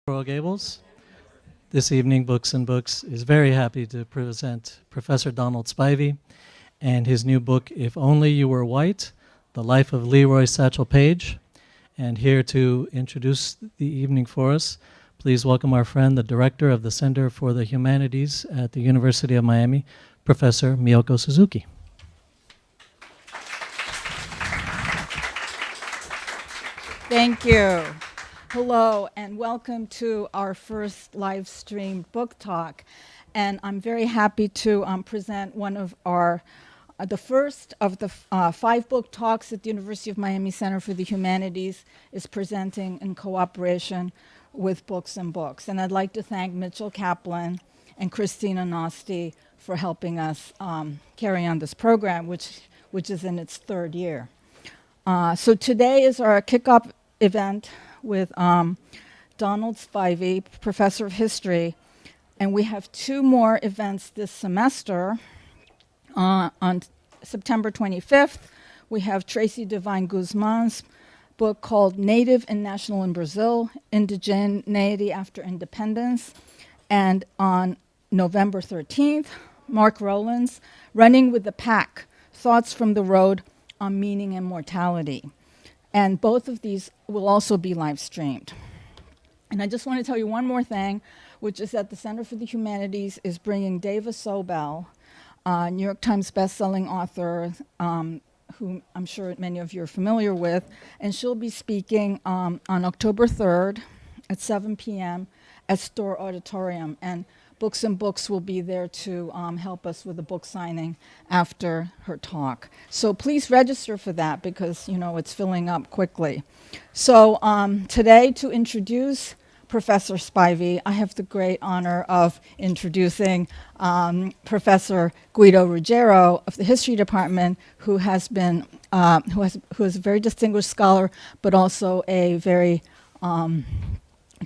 Coral Gables. This evening, Books and Books is very happy to present Professor Donald Spivey and his new book, If Only You Were White, The Life of Leroy Satchel Paige. And here to introduce the evening for us, please welcome our friend, the director of the Center for the Humanities at the University of Miami, Professor Miyoko Suzuki. Thank you. Hello, and welcome to our first live streamed book talk. And I'm very happy to present one of the first of the 5 book talks that the University of Miami Center for the Humanities is presenting in cooperation with Books and Books. And I'd like to thank Mitchell Kaplan and Christina Nosti for helping us carry on this program, which is in its 3rd year. So today is our kickoff event with Donald Spivey, Professor of History, and we have 2 more events this semester. On September 25th, we have Tracy Devine Guzman's book called Native and National in Brazil, Indigeneity After Independence, and on November 13th, Mark Rowland's Running with the Pack, Thoughts from the Road on Meaning and Mortality. And both of these will also be live streamed. And I just want to tell you one more thing, which is that the Center for the Humanities is bringing Dava Sobel, New York Times bestselling author, who I'm sure many of you are familiar with, and she'll be speaking on October 3rd at 7 p.m. at Store Auditorium. And Books and Books will be there to help us with the book signing after her talk. So please register for that because, it's filling up quickly. So today, to introduce Professor Spivey, I have the great honor of introducing Professor Guido Ruggiero of the History Department, who is a very distinguished scholar, but also a very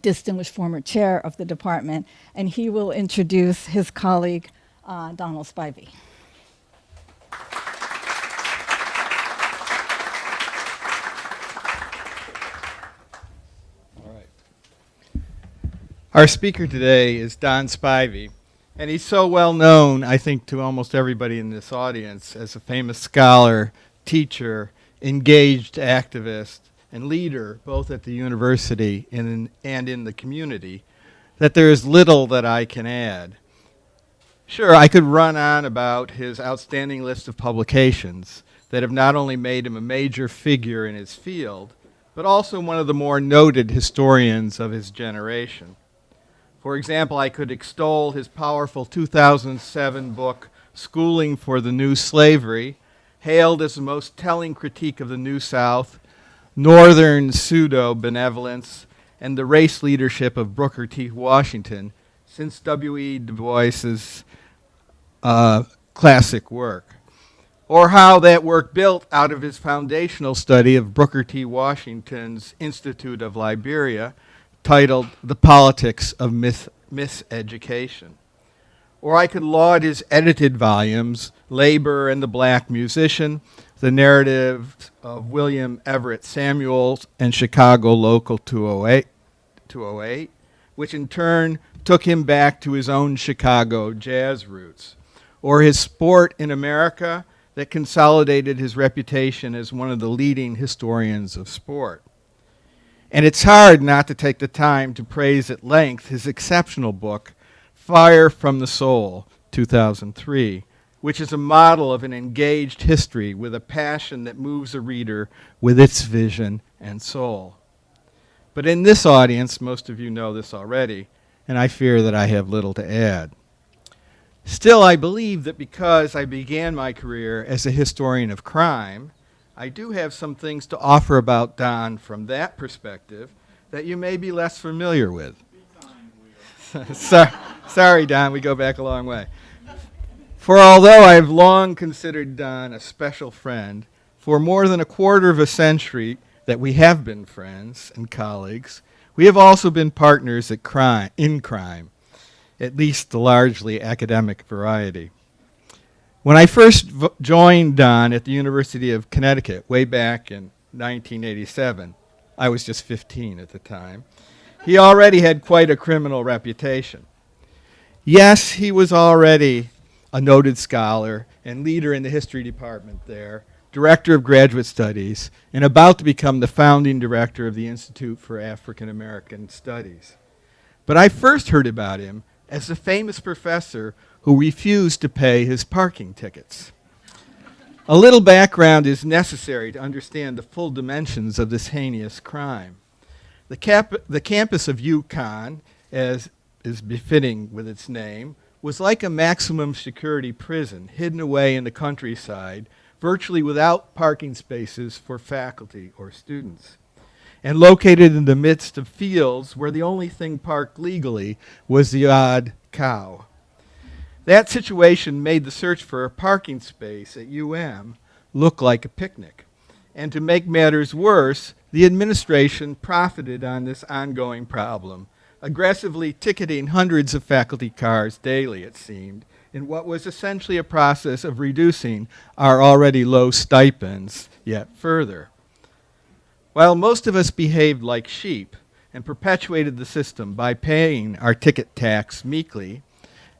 distinguished former chair of the department, and he will introduce his colleague, Donald Spivey. All right. Our speaker today is Don Spivey, and he's so well known, I think, to almost everybody in this audience as a famous scholar, teacher, engaged activist, and leader, both at the university and in the community, that there is little that I can add. Sure, I could run on about his outstanding list of publications that have not only made him a major figure in his field, but also one of the more noted historians of his generation. For example, I could extol his powerful 2007 book, Schooling for the New Slavery, hailed as the most telling critique of the New South, Northern pseudo-benevolence, and the race leadership of Booker T. Washington since W.E. Du Bois's classic work. Or how that work built out of his foundational study of Booker T. Washington's Institute of Liberia, titled The Politics of Miseducation. Or I could laud his edited volumes, Labor and the Black Musician, the narrative of William Everett Samuels and Chicago Local 208, which in turn took him back to his own Chicago jazz roots, or his Sport in America that consolidated his reputation as one of the leading historians of sport. And it's hard not to take the time to praise at length his exceptional book, Fire from the Soul, 2003, which is a model of an engaged history with a passion that moves a reader with its vision and soul. But in this audience, most of you know this already, and I fear that I have little to add. Still, I believe that because I began my career as a historian of crime, I do have some things to offer about Don from that perspective that you may be less familiar with. Sorry, Don, we go back a long way. For although I've long considered Don a special friend, for more than a quarter of a century that we have been friends and colleagues, we have also been partners in crime, at least the largely academic variety. When I first joined Don at the University of Connecticut way back in 1987, I was just 15 at the time, He already had quite a criminal reputation. Yes, he was already a noted scholar and leader in the history department there, director of graduate studies, and about to become the founding director of the Institute for African American Studies. But I first heard about him as the famous professor who refused to pay his parking tickets. A little background is necessary to understand the full dimensions of this heinous crime. The campus of UConn, as is befitting with its name, was like a maximum security prison hidden away in the countryside, virtually without parking spaces for faculty or students, and located in the midst of fields where the only thing parked legally was the odd cow. That situation made the search for a parking space at UM look like a picnic. And to make matters worse, the administration profited on this ongoing problem, aggressively ticketing hundreds of faculty cars daily, it seemed, in what was essentially a process of reducing our already low stipends yet further. While most of us behaved like sheep and perpetuated the system by paying our ticket tax meekly,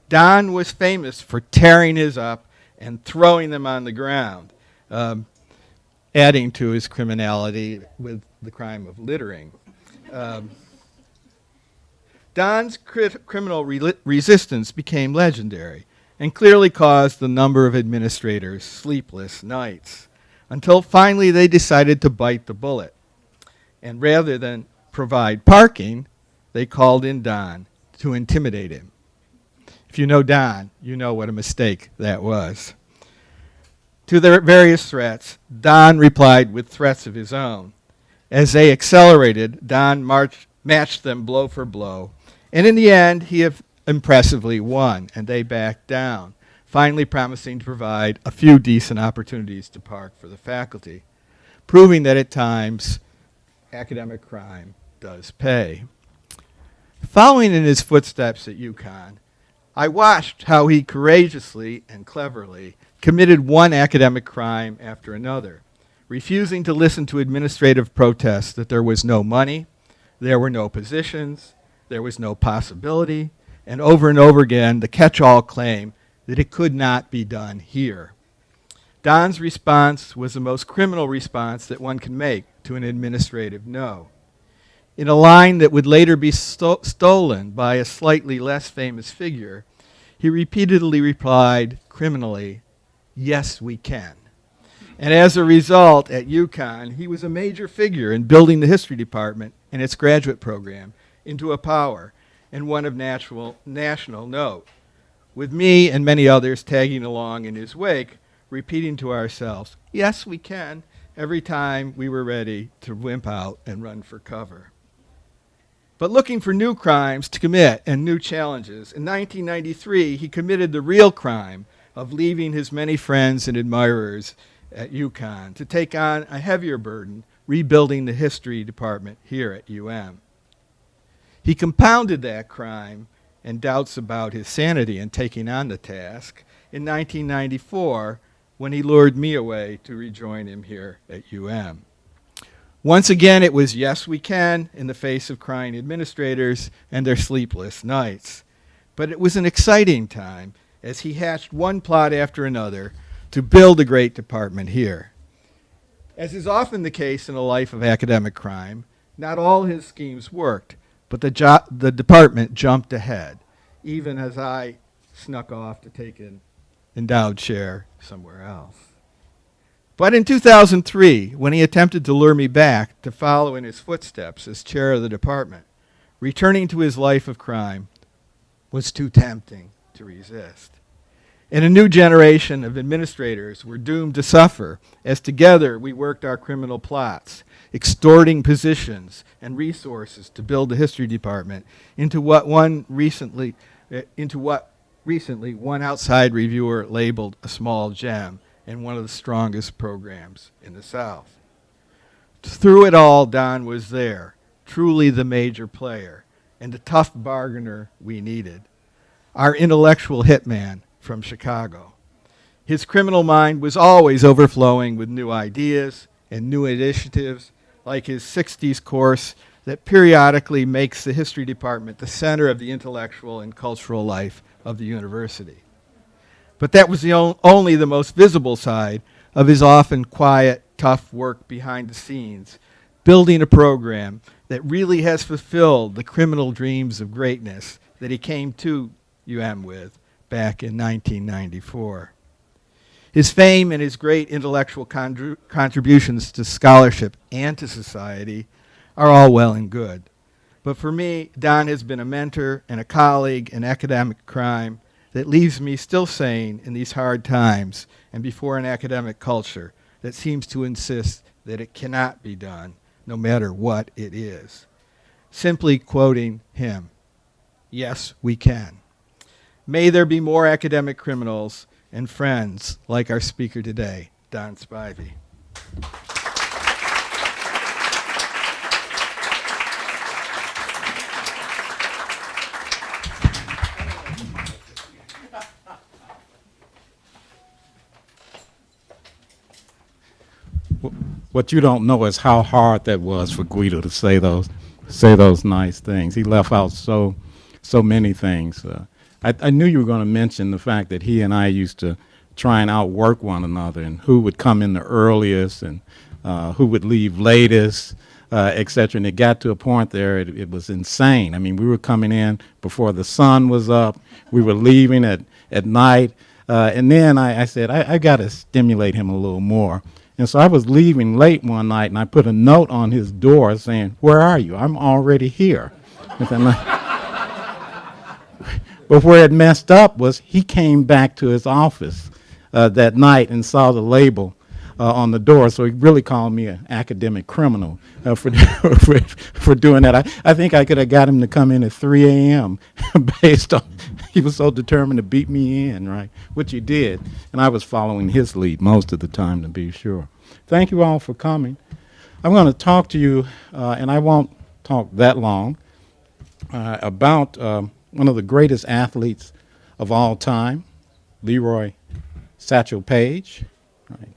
Don was famous for tearing his up and throwing them on the ground, adding to his criminality with the crime of littering. Don's criminal resistance became legendary and clearly caused the number of administrators sleepless nights, until finally they decided to bite the bullet. And rather than provide parking, they called in Don to intimidate him. If you know Don, you know what a mistake that was. To their various threats, Don replied with threats of his own. As they accelerated, Don matched them blow for blow, and in the end, he impressively won, and they backed down, finally promising to provide a few decent opportunities to park for the faculty, proving that at times, academic crime does pay. Following in his footsteps at UConn, I watched how he courageously and cleverly committed one academic crime after another, refusing to listen to administrative protests that there was no money, there were no positions, there was no possibility, and over again the catch-all claim that it could not be done here. Don's response was the most criminal response that one can make to an administrative no. In a line that would later be stolen by a slightly less famous figure, he repeatedly replied criminally, "Yes, we can." And as a result, at UConn, he was a major figure in building the history department and its graduate program into a power and one of national note, with me and many others tagging along in his wake, repeating to ourselves, "Yes, we can," every time we were ready to wimp out and run for cover. But looking for new crimes to commit and new challenges, in 1993 he committed the real crime of leaving his many friends and admirers at UConn to take on a heavier burden, rebuilding the history department here at UM. He compounded that crime and doubts about his sanity in taking on the task in 1994 when he lured me away to rejoin him here at UM. Once again, it was yes, we can in the face of crying administrators and their sleepless nights. But it was an exciting time as he hatched one plot after another to build a great department here. As is often the case in a life of academic crime, not all his schemes worked, but the department jumped ahead, even as I snuck off to take an endowed chair somewhere else. But in 2003, when he attempted to lure me back to follow in his footsteps as chair of the department, returning to his life of crime was too tempting to resist. And a new generation of administrators were doomed to suffer as together we worked our criminal plots, extorting positions and resources to build the history department into what recently one outside reviewer labeled a small gem and one of the strongest programs in the South. Through it all, Don was there, truly the major player and the tough bargainer we needed, our intellectual hitman from Chicago. His criminal mind was always overflowing with new ideas and new initiatives, like his 60s course that periodically makes the history department the center of the intellectual and cultural life of the university. But that was the only the most visible side of his often quiet, tough work behind the scenes, building a program that really has fulfilled the criminal dreams of greatness that he came to UM with back in 1994. His fame and his great intellectual contributions to scholarship and to society are all well and good. But for me, Don has been a mentor and a colleague in academic crime that leaves me still sane in these hard times and before an academic culture that seems to insist that it cannot be done, no matter what it is. Simply quoting him, "Yes, we can." May there be more academic criminals and friends like our speaker today, Don Spivey. What you don't know is how hard that was for Guido to say those nice things. He left out so many things. I knew you were going to mention the fact that he and I used to try and outwork one another, and who would come in the earliest and who would leave latest, et cetera. And it got to a point there, it was insane. I mean, we were coming in before the sun was up. We were leaving at night. And then I said, I got to stimulate him a little more. And so I was leaving late one night, and I put a note on his door saying, "Where are you? I'm already here." But where it messed up was he came back to his office that night and saw the label on the door, so he really called me an academic criminal for doing that. I think I could have got him to come in at 3 a.m. based on he was so determined to beat me in, right? Which he did, and I was following his lead most of the time, to be sure. Thank you all for coming. I'm going to talk to you, and I won't talk that long, about one of the greatest athletes of all time, Leroy Satchel Paige, right,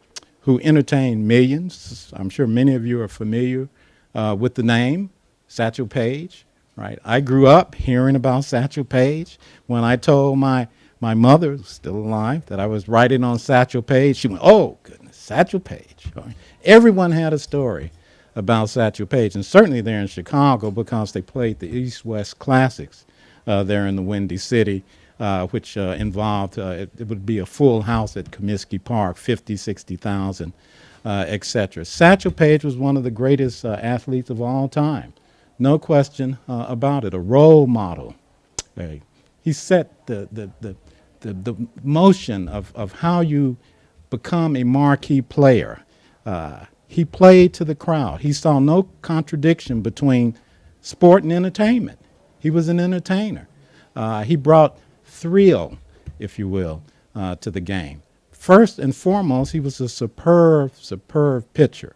who entertained millions. I'm sure many of you are familiar with the name Satchel Paige. Right. I grew up hearing about Satchel Paige. When I told my mother, who's still alive, that I was writing on Satchel Paige, she went, "Oh, goodness, Satchel Paige." Right. Everyone had a story about Satchel Paige, and certainly there in Chicago because they played the East-West Classics there in the Windy City, which involved, it would be a full house at Comiskey Park, 50, 60,000, et cetera. Satchel Paige was one of the greatest athletes of all time. No question about it, a role model. He set the motion of how you become a marquee player. He played to the crowd. He saw no contradiction between sport and entertainment. He was an entertainer. He brought thrill, if you will, to the game. First and foremost, he was a superb pitcher.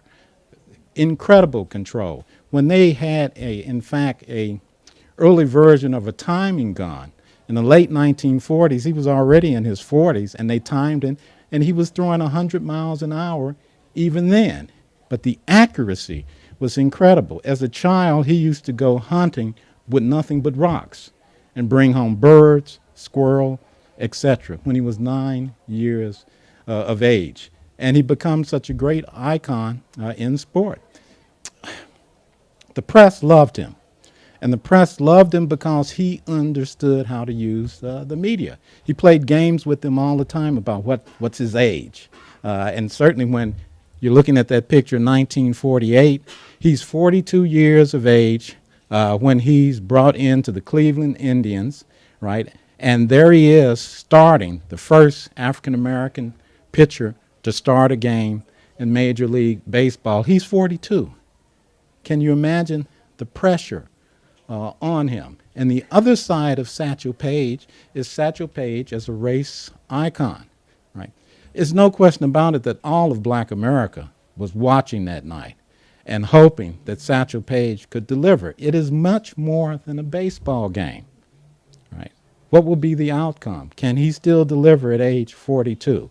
Incredible control. When they had in fact, a early version of a timing gun in the late 1940s, he was already in his 40s, and they timed him, and he was throwing 100 miles an hour even then. But the accuracy was incredible. As a child, he used to go hunting with nothing but rocks and bring home birds, squirrel, etc. when he was 9 years of age. And he became such a great icon in sport. The press loved him, and the press loved him because he understood how to use the media. He played games with them all the time about what's his age. And certainly when you're looking at that picture, 1948, he's 42 years of age when he's brought into the Cleveland Indians, right? And there he is starting, the first African-American pitcher to start a game in Major League Baseball. He's 42. Can you imagine the pressure on him? And the other side of Satchel Paige is Satchel Paige as a race icon, right? There's no question about it that all of Black America was watching that night and hoping that Satchel Paige could deliver. It is much more than a baseball game, right? What will be the outcome? Can he still deliver at age 42?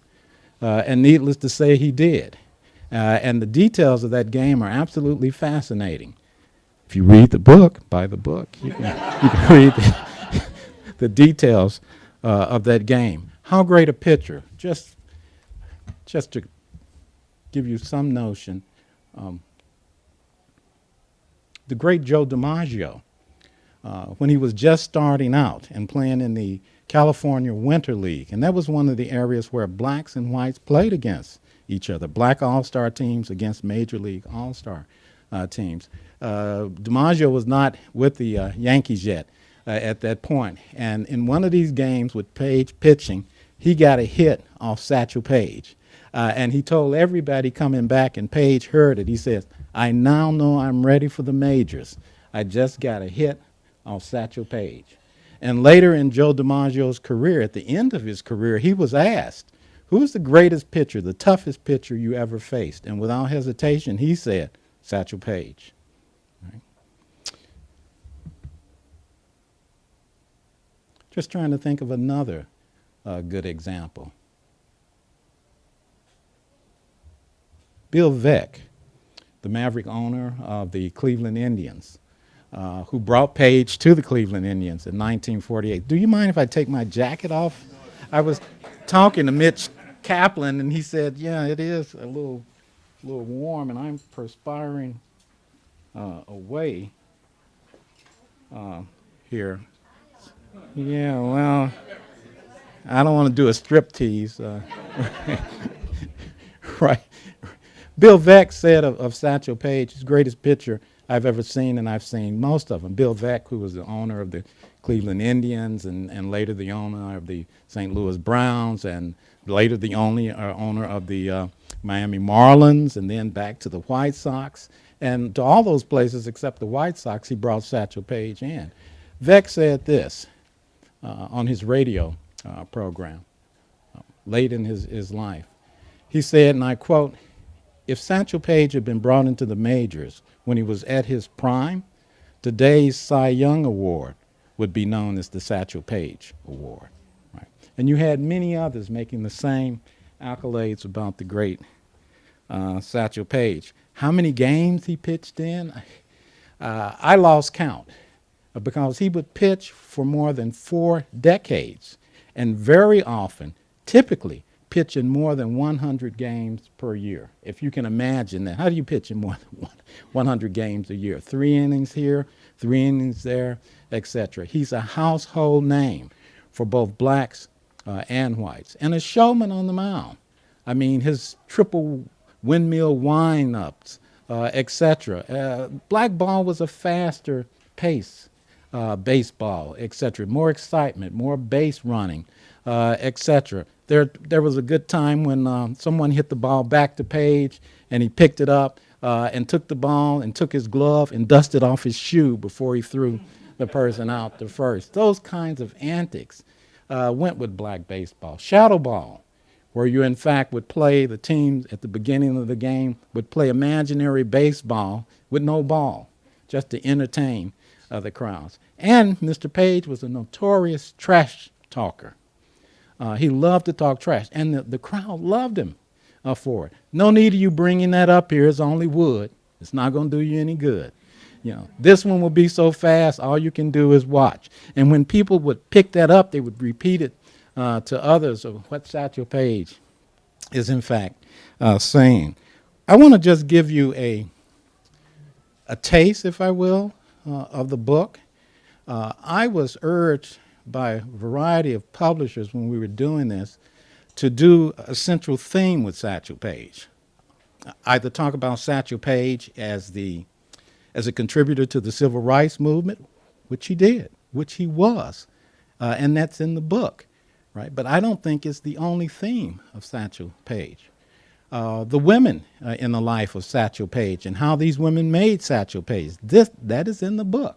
And needless to say, he did. And the details of that game are absolutely fascinating. if you read the book, buy the book, you can read the details of that game. How great a pitcher, just to give you some notion, the great Joe DiMaggio, when he was just starting out and playing in the California Winter League, and that was one of the areas where blacks and whites played against each other, black all-star teams against Major League all-star teams. DiMaggio was not with the Yankees yet at that point, and in one of these games with Paige pitching, he got a hit off Satchel Paige. And he told everybody coming back, and Paige heard it. He says, "I now know I'm ready for the majors. I just got a hit off Satchel Paige." And later in Joe DiMaggio's career, at the end of his career, he was asked, "Who's the greatest pitcher, the toughest pitcher you ever faced?" And without hesitation, he said, "Satchel Paige." Right? Just trying to think of another good example. Bill Veeck, the Maverick owner of the Cleveland Indians, who brought Paige to the Cleveland Indians in 1948. Do you mind if I take my jacket off? I was talking to Mitch Kaplan, and he said, "Yeah, it is a little warm, and I'm perspiring away here." Yeah, well, I don't want to do a strip tease. Right. Bill Veeck said of Satchel Paige, his greatest pitcher I've ever seen, and I've seen most of them. Bill Veeck, who was the owner of the Cleveland Indians and later the owner of the St. Louis Browns, and later the owner of the Miami Marlins, and then back to the White Sox. And to all those places except the White Sox, he brought Satchel Paige in. Veeck said this on his radio program late in his life. He said, and I quote, "If Satchel Paige had been brought into the majors when he was at his prime, today's Cy Young Award would be known as the Satchel Paige Award." Right? And you had many others making the same accolades about the great Satchel Paige. How many games he pitched in? I lost count because he would pitch for more than 4 decades, and very often, typically, pitching more than 100 games per year. If you can imagine that. How do you pitch in more than 100 games a year? 3 innings here, 3 innings there, etc. He's a household name for both blacks and whites. And a showman on the mound. I mean, his triple windmill wind-ups, etc. Black ball was a faster pace baseball, etc. More excitement, more base running, etc. There was a good time when someone hit the ball back to Paige, and he picked it up and took the ball and took his glove and dusted off his shoe before he threw the person out to first. Those kinds of antics went with black baseball. Shadow ball, where you in fact would play, the teams at the beginning of the game would play imaginary baseball with no ball, just to entertain the crowds. And Mr. Paige was a notorious trash talker. He loved to talk trash, and the crowd loved him for it. No need of you bringing that up here. It's only wood. It's not going to do you any good. You know, this one will be so fast, all you can do is watch. And when people would pick that up, they would repeat it to others of what Satchel Paige is in fact saying. I want to just give you a taste, if I will, of the book. I was urged by a variety of publishers when we were doing this to do a central theme with Satchel Paige. Either talk about Satchel Paige as a contributor to the civil rights movement, which he did, which he was, and that's in the book, right? But I don't think it's the only theme of Satchel Paige. The women in the life of Satchel Paige and how these women made Satchel Paige, that is in the book.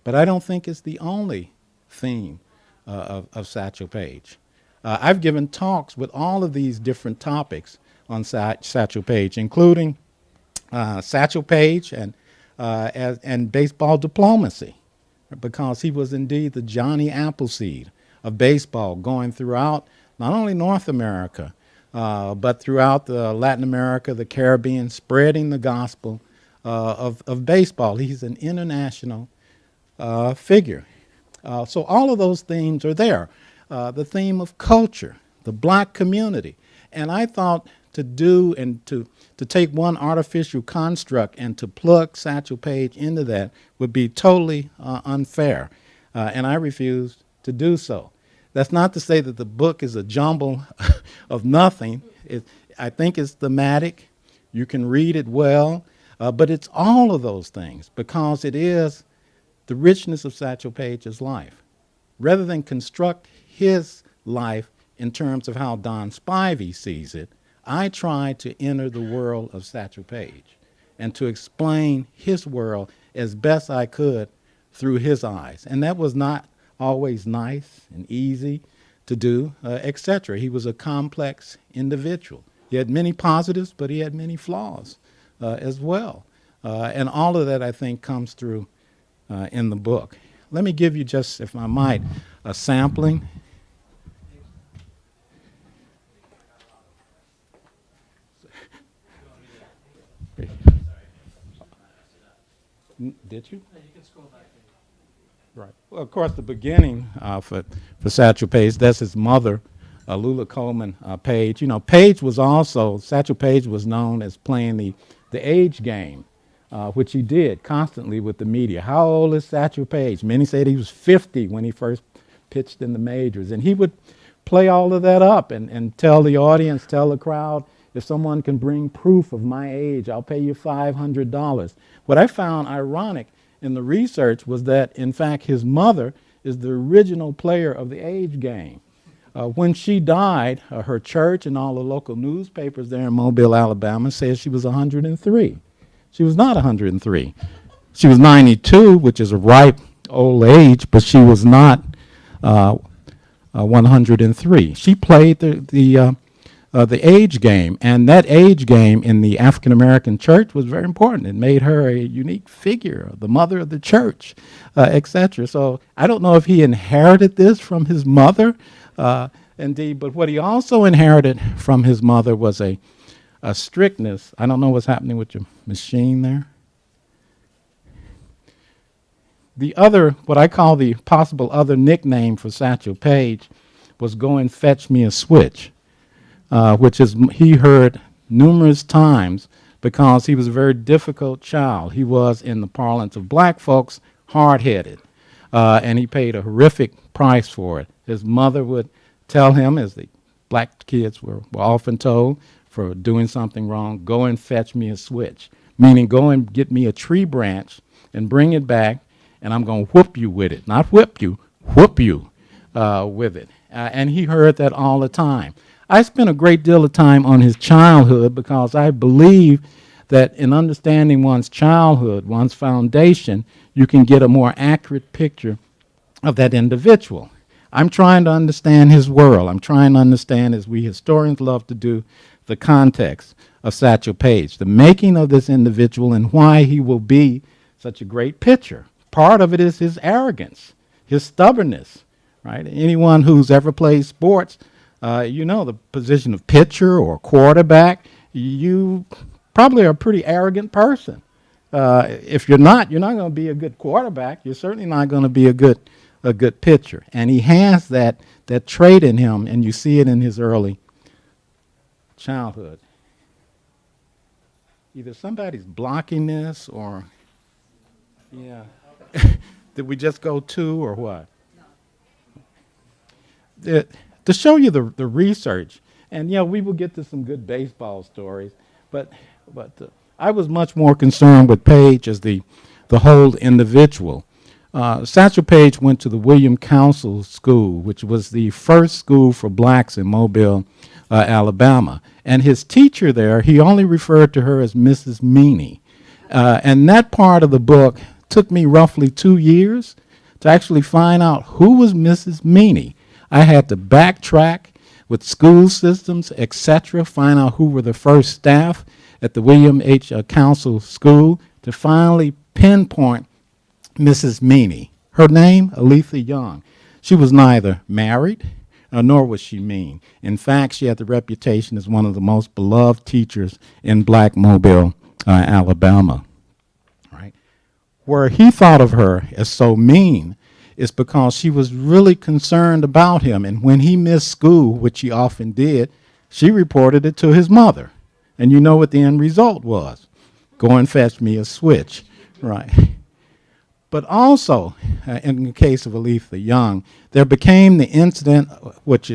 But I don't think it's the only theme of Satchel Paige. I've given talks with all of these different topics on Satchel Paige, including Satchel Paige and baseball diplomacy, because he was indeed the Johnny Appleseed of baseball, going throughout not only North America, but throughout Latin America, the Caribbean, spreading the gospel of baseball. He's an international figure. So all of those themes are there. The theme of culture, the black community. And I thought to do and to take one artificial construct and to plug Satchel Paige into that would be totally unfair. And I refused to do so. That's not to say that the book is a jumble of nothing. I think it's thematic. You can read it well, but it's all of those things because it is the richness of Satchel Paige's life. Rather than construct his life in terms of how Don Spivey sees it, I tried to enter the world of Satchel Paige and to explain his world as best I could through his eyes. And that was not always nice and easy to do, etc. He was a complex individual. He had many positives, but he had many flaws as well. And all of that, I think, comes through in the book. Let me give you just, if I might, a sampling. Did you? You can scroll back. Right. Well, of course, the beginning for Satchel Paige, that's his mother, Lula Coleman Paige. You know, Paige was also, Satchel Paige was known as playing the age game, which he did constantly with the media. How old is Satchel Paige? Many said he was 50 when he first pitched in the majors. And he would play all of that up and tell the audience, tell the crowd, if someone can bring proof of my age, I'll pay you $500. What I found ironic in the research was that, in fact, his mother is the original player of the age game. When she died, her church and all the local newspapers there in Mobile, Alabama, said she was 103. She was not 103. She was 92, which is a ripe old age, but she was not 103. She played the age game, and that age game in the African American church was very important. It made her a unique figure, the mother of the church, etc. So I don't know if he inherited this from his mother, indeed, but what he also inherited from his mother was a strictness. I don't know what's happening with your machine there. The other, what I call the possible other nickname for Satchel Paige was "Go and Fetch Me a Switch." Which is he heard numerous times because he was a very difficult child. He was, in the parlance of black folks, hard-headed, and he paid a horrific price for it. His mother would tell him, as the black kids were often told, for doing something wrong, "Go and fetch me a switch," meaning go and get me a tree branch and bring it back, and I'm going to whoop you with it. Not whip you, whoop you with it. And he heard that all the time. I spent a great deal of time on his childhood because I believe that in understanding one's childhood, one's foundation, you can get a more accurate picture of that individual. I'm trying to understand his world. I'm trying to understand, as we historians love to do, the context of Satchel Paige, the making of this individual and why he will be such a great pitcher. Part of it is his arrogance, his stubbornness, right? Anyone who's ever played sports, you know, the position of pitcher or quarterback, you probably are a pretty arrogant person. If you're not going to be a good quarterback. You're certainly not going to be a good pitcher. And he has that trait in him, and you see it in his early childhood. Either somebody's blocking this or, yeah. Did we just go to or what? No. To show you the research, and we will get to some good baseball stories, but I was much more concerned with Paige as the whole individual. Satchel Paige went to the William Council School, which was the first school for blacks in Mobile, Alabama. And his teacher there, he only referred to her as Mrs. Meany. And that part of the book took me roughly 2 years to actually find out who was Mrs. Meany. I had to backtrack with school systems, etc., find out who were the first staff at the William H. Council School to finally pinpoint Mrs. Meany. Her name, Aleitha Young. She was neither married nor was she mean. In fact, she had the reputation as one of the most beloved teachers in black Mobile, Alabama. where he thought of her as so mean is because she was really concerned about him. And when he missed school, which he often did, she reported it to his mother. And you know what the end result was. Go and fetch me a switch. Right. But also, in the case of Aleitha Young, there became the incident, which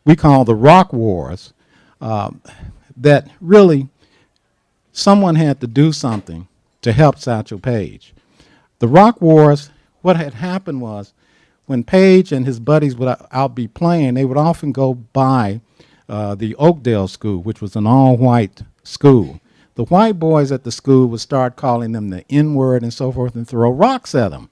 we call the Rock Wars, that really someone had to do something to help Satchel Paige. The Rock Wars, what had happened was when Paige and his buddies would out be playing, they would often go by the Oakdale School, which was an all-white school. The white boys at the school would start calling them the N-word and so forth and throw rocks at them.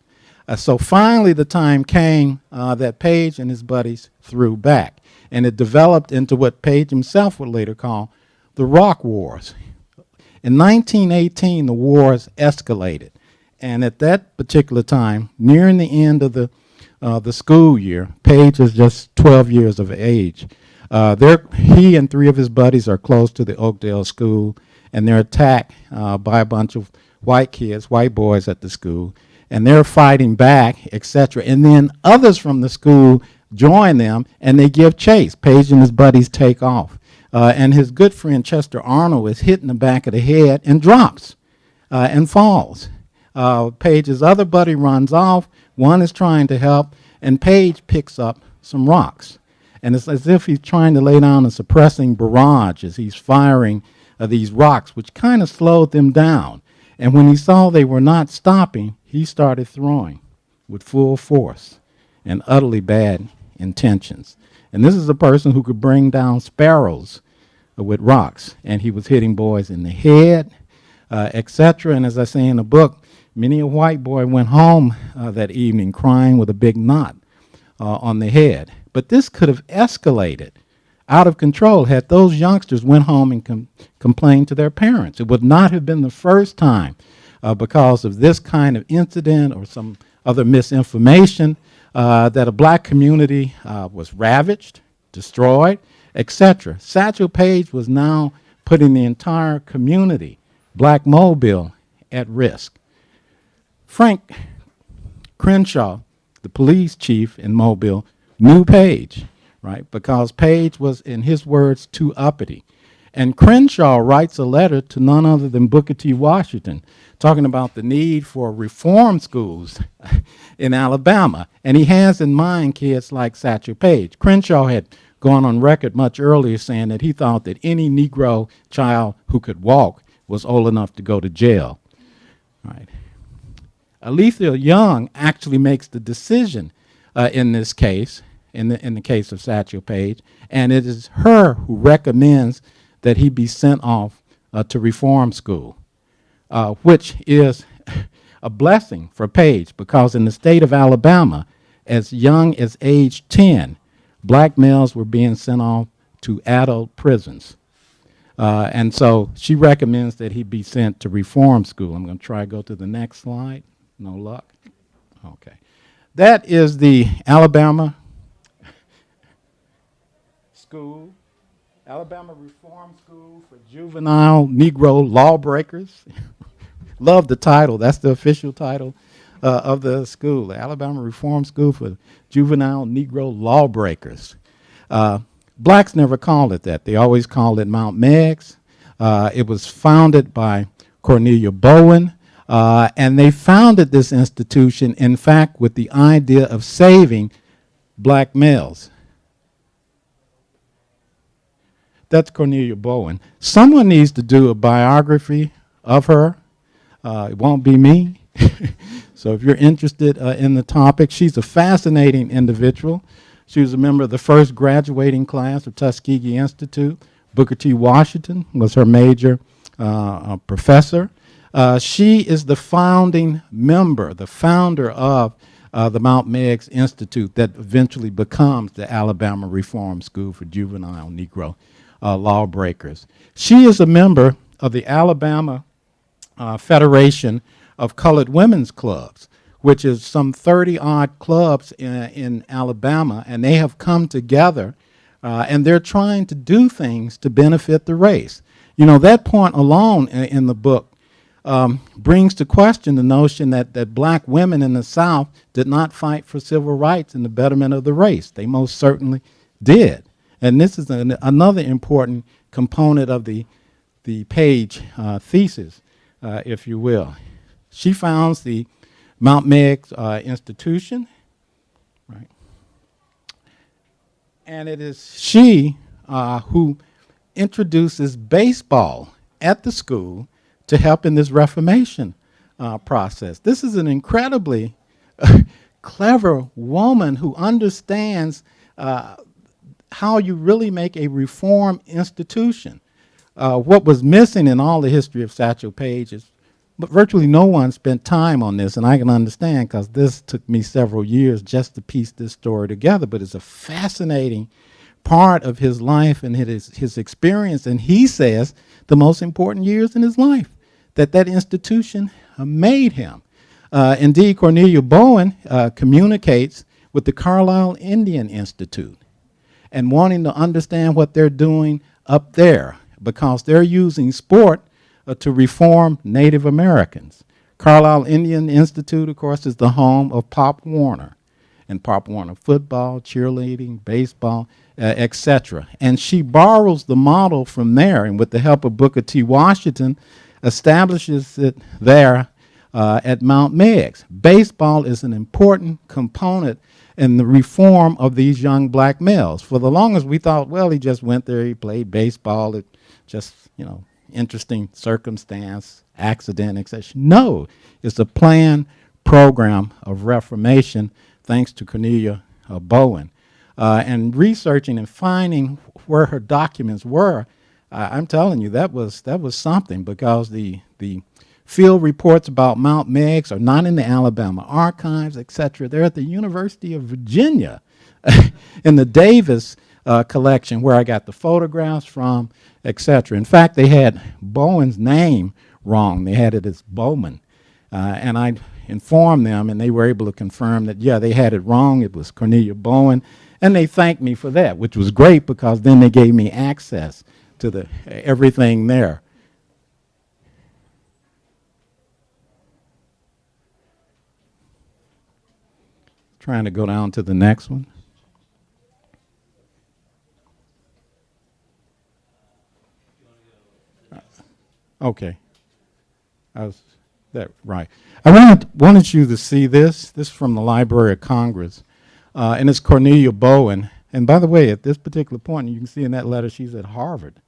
So finally the time came that Paige and his buddies threw back. And it developed into what Paige himself would later call the Rock Wars. In 1918, the wars escalated. And at that particular time, nearing the end of the school year, Paige is just 12 years of age. He and three of his buddies are close to the Oakdale School, and they're attacked by a bunch of white kids, white boys at the school, and they're fighting back, etc. And then others from the school join them, and they give chase. Paige and his buddies take off. And his good friend Chester Arnold is hit in the back of the head and drops and falls. Paige's other buddy runs off. One is trying to help, and Paige picks up some rocks. And it's as if he's trying to lay down a suppressing barrage as he's firing these rocks, which kind of slowed them down. And when he saw they were not stopping, he started throwing with full force and utterly bad intentions. And this is a person who could bring down sparrows with rocks, and he was hitting boys in the head, etc. And as I say in the book, many a white boy went home that evening crying with a big knot on the head. But this could have escalated out of control had those youngsters went home and complained to their parents. It would not have been the first time because of this kind of incident or some other misinformation that a black community was ravaged, destroyed, etc. Satchel Paige was now putting the entire community, Black Mobile, at risk. Frank Crenshaw, the police chief in Mobile, knew Paige, right? Because Paige was, in his words, too uppity. And Crenshaw writes a letter to none other than Booker T. Washington, talking about the need for reform schools in Alabama. And he has in mind kids like Satchel Paige. Crenshaw had gone on record much earlier saying that he thought that any Negro child who could walk was old enough to go to jail. Right. Aleitha Young actually makes the decision in this case, in the case of Satchel Paige, and it is her who recommends that he be sent off to reform school, which is a blessing for Paige, because in the state of Alabama, as young as age 10, black males were being sent off to adult prisons. And so she recommends that he be sent to reform school. I'm going to try to go to the next slide. No luck. Okay. That is the Alabama School, Alabama Reform School for Juvenile Negro Lawbreakers. Love the title. That's the official title of the school, the Alabama Reform School for Juvenile Negro Lawbreakers. Blacks never called it that. They always called it Mount Meigs. It was founded by Cornelia Bowen, and they founded this institution, in fact, with the idea of saving black males. That's Cornelia Bowen. Someone needs to do a biography of her. It won't be me. So if you're interested in the topic, she's a fascinating individual. She was a member of the first graduating class of Tuskegee Institute. Booker T. Washington was her major professor. She is the founding member, the founder of the Mount Meigs Institute that eventually becomes the Alabama Reform School for Juvenile Negro Lawbreakers. She is a member of the Alabama Federation of Colored Women's Clubs, which is some 30-odd clubs in Alabama, and they have come together, and they're trying to do things to benefit the race. You know, that point alone in the book brings to question the notion that black women in the South did not fight for civil rights and the betterment of the race. They most certainly did. And this is another important component of the Paige thesis, if you will. She founds the Mount Meigs institution, right? And it is she who introduces baseball at the school to help in this Reformation process. This is an incredibly clever woman who understands how you really make a reform institution. What was missing in all the history of Satchel Paige is, but virtually no one spent time on this, and I can understand because this took me several years just to piece this story together, but it's a fascinating part of his life and his experience, and he says the most important years in his life, that institution made him. Indeed, Cornelia Bowen communicates with the Carlisle Indian Institute and wanting to understand what they're doing up there because they're using sport to reform Native Americans. Carlisle Indian Institute, of course, is the home of Pop Warner, and Pop Warner football, cheerleading, baseball, etc. And she borrows the model from there, and with the help of Booker T. Washington, establishes it there at Mount Meigs. Baseball is an important component in the reform of these young black males. For the longest, we thought, well, he just went there, he played baseball, it just, interesting circumstance, accident, etc. No, it's a planned program of reformation thanks to Cornelia Bowen. And researching and finding where her documents were, I'm telling you, that was something, because the field reports about Mount Meigs are not in the Alabama archives, etc. They're at the University of Virginia in the Davis collection, where I got the photographs from, etc. In fact, they had Bowen's name wrong. They had it as Bowman. And I informed them, and they were able to confirm that, yeah, they had it wrong. It was Cornelia Bowen. And they thanked me for that, which was great, because then they gave me access to everything there. Trying to go down to the next one. Okay. Right. I wanted you to see this. This is from the Library of Congress. And it's Cornelia Bowen. And by the way, at this particular point, you can see in that letter, she's at Harvard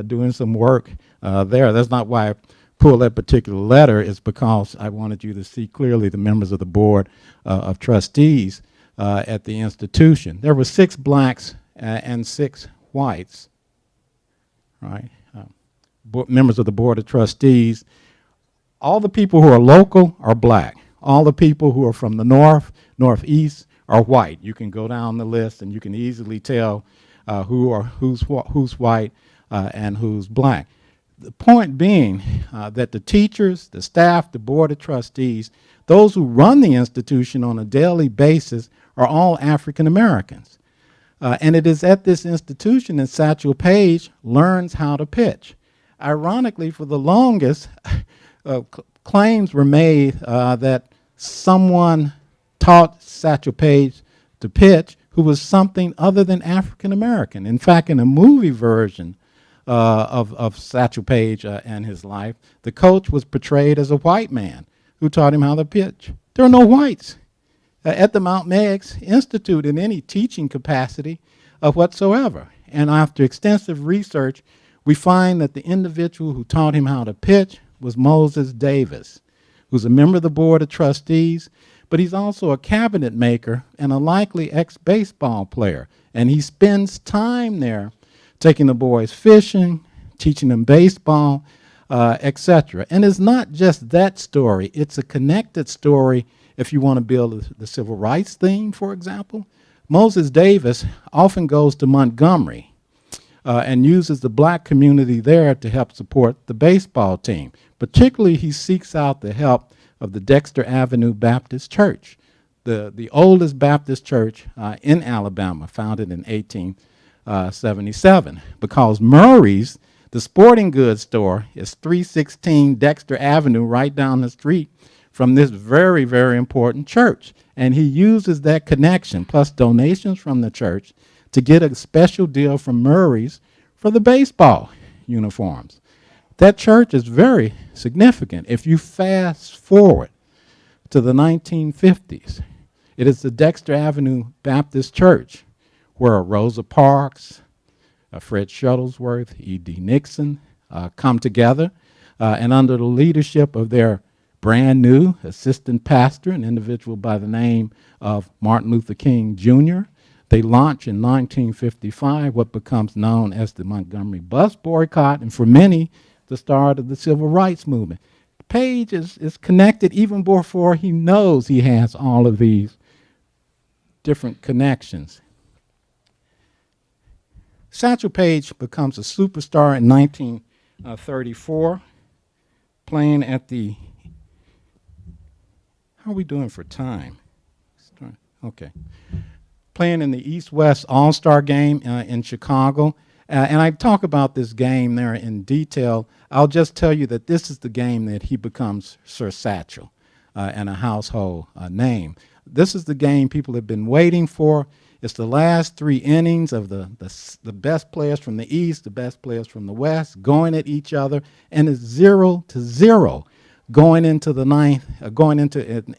doing some work there. That's not why I pulled that particular letter. It's because I wanted you to see clearly the members of the board of trustees at the institution. There were 6 blacks and 6 whites, right? Members of the board of trustees. All the people who are local are black. All the people who are from the north, northeast are white. You can go down the list and you can easily tell who's white and who's black. The point being that the teachers, the staff, the board of trustees, those who run the institution on a daily basis are all African Americans. And it is at this institution that Satchel Paige learns how to pitch. Ironically, for the longest, claims were made that someone taught Satchel Paige to pitch who was something other than African American. In fact, in a movie version of Satchel Paige and his life, the coach was portrayed as a white man who taught him how to pitch. There are no whites at the Mount Meigs Institute in any teaching capacity whatsoever. And after extensive research, we find that the individual who taught him how to pitch was Moses Davis, who's a member of the board of trustees, but he's also a cabinet maker and a likely ex-baseball player. And he spends time there taking the boys fishing, teaching them baseball, etc. And it's not just that story. It's a connected story if you want to build the civil rights theme, for example. Moses Davis often goes to Montgomery and uses the black community there to help support the baseball team. Particularly, he seeks out the help of the Dexter Avenue Baptist Church, the oldest Baptist church in Alabama, founded in 1877, because Murray's, The sporting goods store is 316 Dexter Avenue, right down the street from this very, very important church. And he uses that connection, plus donations from the church, to get a special deal from Murray's for the baseball uniforms. That church is very significant. If you fast forward to the 1950s, it is the Dexter Avenue Baptist Church where Rosa Parks, Fred Shuttlesworth, E.D. Nixon come together, and under the leadership of their brand new assistant pastor, an individual by the name of Martin Luther King Jr., they launch in 1955 what becomes known as the Montgomery bus boycott, and for many, the start of the civil rights movement. Paige is connected even before he knows he has all of these different connections. Satchel Paige becomes a superstar in 1934, playing at the, how are we doing for time? Okay. Playing in the East-West All-Star game in Chicago. And I talk about this game there in detail. I'll just tell you that this is the game that he becomes Sir Satchel and a household name. This is the game people have been waiting for. It's the last 3 innings of the best players from the East, the best players from the West, going at each other, and it's 0-0 going into the ninth, in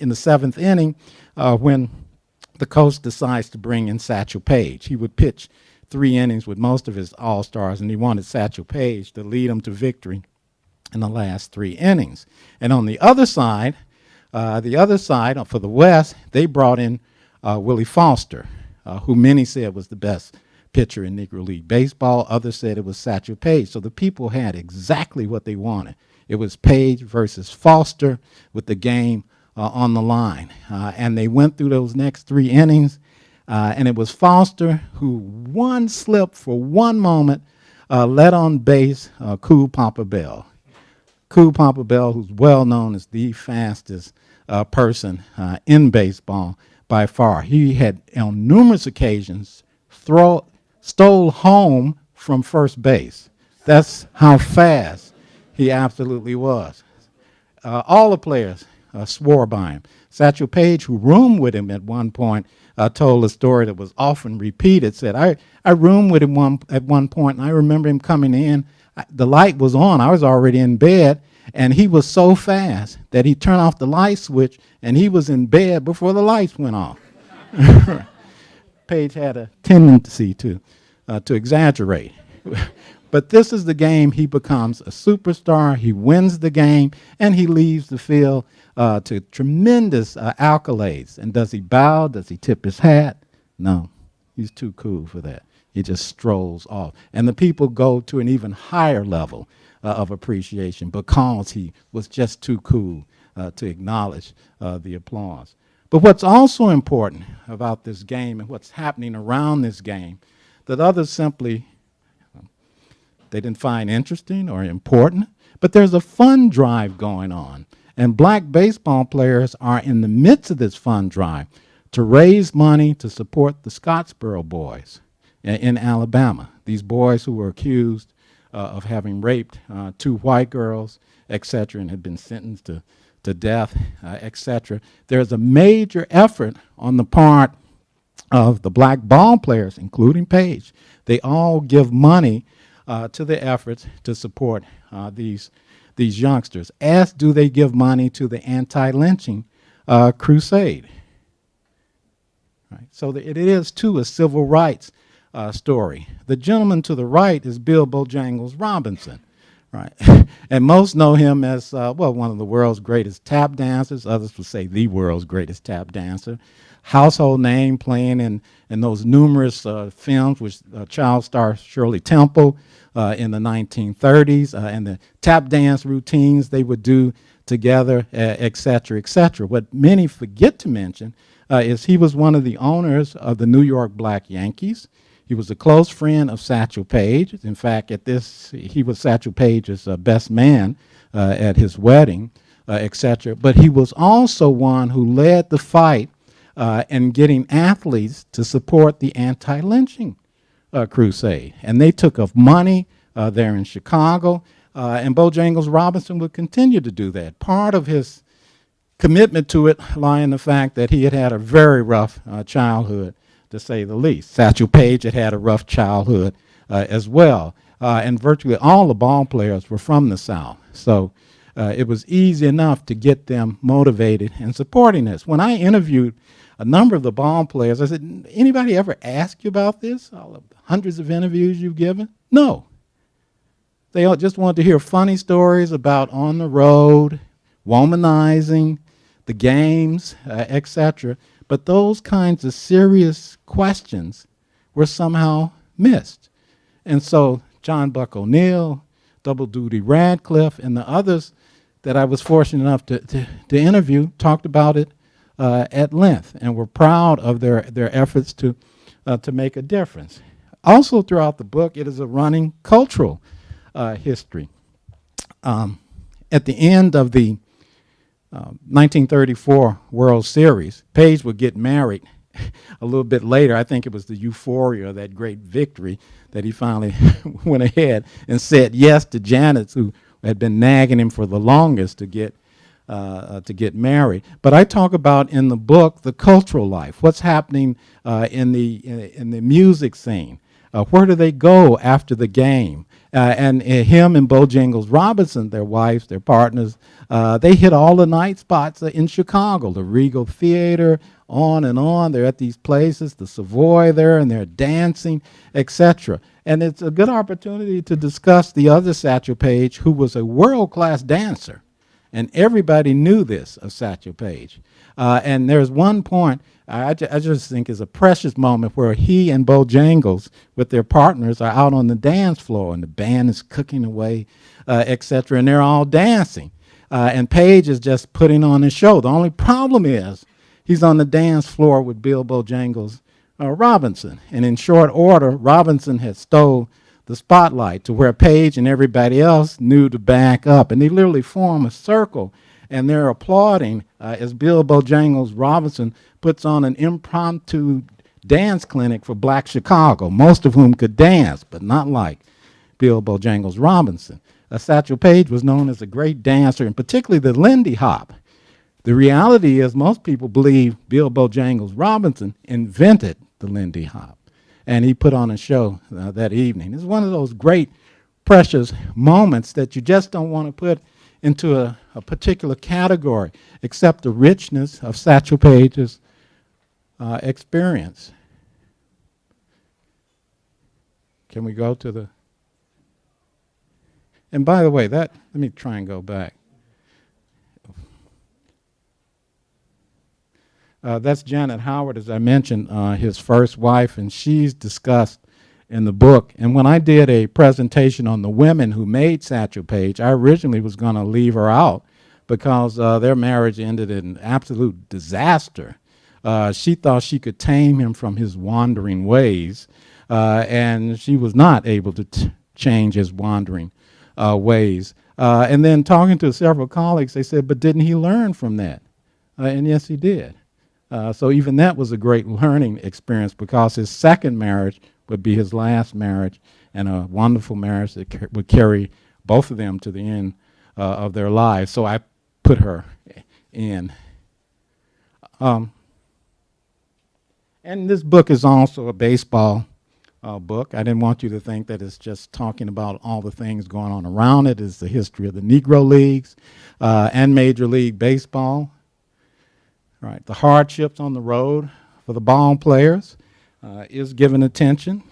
the 7th inning when the coach decides to bring in Satchel Paige. He would pitch 3 innings with most of his all-stars, and he wanted Satchel Paige to lead them to victory in the last 3 innings. And on the other side for the West, they brought in Willie Foster, who many said was the best pitcher in Negro League Baseball. Others said it was Satchel Paige. So the people had exactly what they wanted. It was Paige versus Foster with the game on the line. And they went through those next 3 innings, and it was Foster who, one slip for one moment, led on base Cool Papa Bell. Cool Papa Bell, who's well known as the fastest person in baseball by far. He had, on numerous occasions, stole home from first base. That's how fast he absolutely was. All the players swore by him. Satchel Paige, who roomed with him at one point, told a story that was often repeated, said, I roomed with him at one point, and I remember him coming in. The light was on. I was already in bed, and he was so fast that he turned off the light switch, and he was in bed before the lights went off. Paige had a tendency to exaggerate. But this is the game he becomes a superstar. He wins the game, and he leaves the field to tremendous accolades. And does he bow? Does he tip his hat? No, he's too cool for that. He just strolls off. And the people go to an even higher level of appreciation because he was just too cool to acknowledge the applause. But what's also important about this game and what's happening around this game that others simply, they didn't find interesting or important, but there's a fund drive going on. And black baseball players are in the midst of this fund drive to raise money to support the Scottsboro boys in Alabama. These boys who were accused of having raped 2 white girls, etc., and had been sentenced to death, etc. There's a major effort on the part of the black ball players, including Paige. They all give money to the efforts to support these youngsters, as do they give money to the anti-lynching crusade. Right? So it is, too, a civil rights story. The gentleman to the right is Bill Bojangles Robinson. Right. And most know him as, one of the world's greatest tap dancers. Others would say the world's greatest tap dancer. Household name, playing in those numerous films with child star Shirley Temple in the 1930s, and the tap dance routines they would do together, et cetera, et cetera. What many forget to mention is he was one of the owners of the New York Black Yankees. He was a close friend of Satchel Paige. In fact, he was Satchel Paige's best man at his wedding, etc. But he was also one who led the fight in getting athletes to support the anti-lynching crusade. And they took of money there in Chicago. And Bojangles Robinson would continue to do that. Part of his commitment to it lie in the fact that he had had a very rough childhood, to say the least. Satchel Paige had had a rough childhood as well. And virtually all the ball players were from the South. So it was easy enough to get them motivated and supporting this. When I interviewed a number of the ball players, I said, anybody ever ask you about this? All of the hundreds of interviews you've given? No. They all just wanted to hear funny stories about on the road, womanizing, the games, etc. But those kinds of serious questions were somehow missed. And so John Buck O'Neill, Double Duty Radcliffe, and the others that I was fortunate enough to interview talked about it at length and were proud of their efforts to make a difference. Also throughout the book, it is a running cultural history. At the end of the 1934 World Series, Paige would get married a little bit later. I think it was the euphoria of that great victory that he finally went ahead and said yes to Janet, who had been nagging him for the longest to get married. But I talk about in the book the cultural life, what's happening in the music scene. Where do they go after the game? And him and Bojangles Robinson, their wives, their partners, they hit all the night spots in Chicago, the Regal Theater, on and on. They're at these places, the Savoy there, and they're dancing, etc. And it's a good opportunity to discuss the other Satchel Paige, who was a world-class dancer. And everybody knew this of Satchel Paige. And there's one point I just think is a precious moment where he and Bojangles, with their partners, are out on the dance floor, and the band is cooking away, etc., and they're all dancing. And Paige is just putting on a show. The only problem is he's on the dance floor with Bill Bojangles Robinson. And in short order, Robinson had stole the spotlight to where Paige and everybody else knew to back up. And they literally form a circle, and they're applauding as Bill Bojangles Robinson puts on an impromptu dance clinic for Black Chicago, most of whom could dance, but not like Bill Bojangles Robinson. Satchel Paige was known as a great dancer, and particularly the Lindy Hop. The reality is most people believe Bill Bojangles Robinson invented the Lindy Hop, and he put on a show that evening. It's one of those great, precious moments that you just don't want to put into a particular category, except the richness of Satchel Paige's experience. Can we go to the... And by the way, let me try and go back. That's Janet Howard, as I mentioned, his first wife, and she's discussed in the book. And when I did a presentation on the women who made Satchel Paige, I originally was going to leave her out because their marriage ended in absolute disaster. She thought she could tame him from his wandering ways, and she was not able to change his wandering ways. And then talking to several colleagues, they said, but didn't he learn from that? And yes, he did. So even that was a great learning experience, because his second marriage would be his last marriage, and a wonderful marriage that would carry both of them to the end of their lives. So I put her in. And this book is also a baseball book. I didn't want you to think that it's just talking about all the things going on around it. It's the history of the Negro Leagues and Major League Baseball. All right, the hardships on the road for the ball players is given attention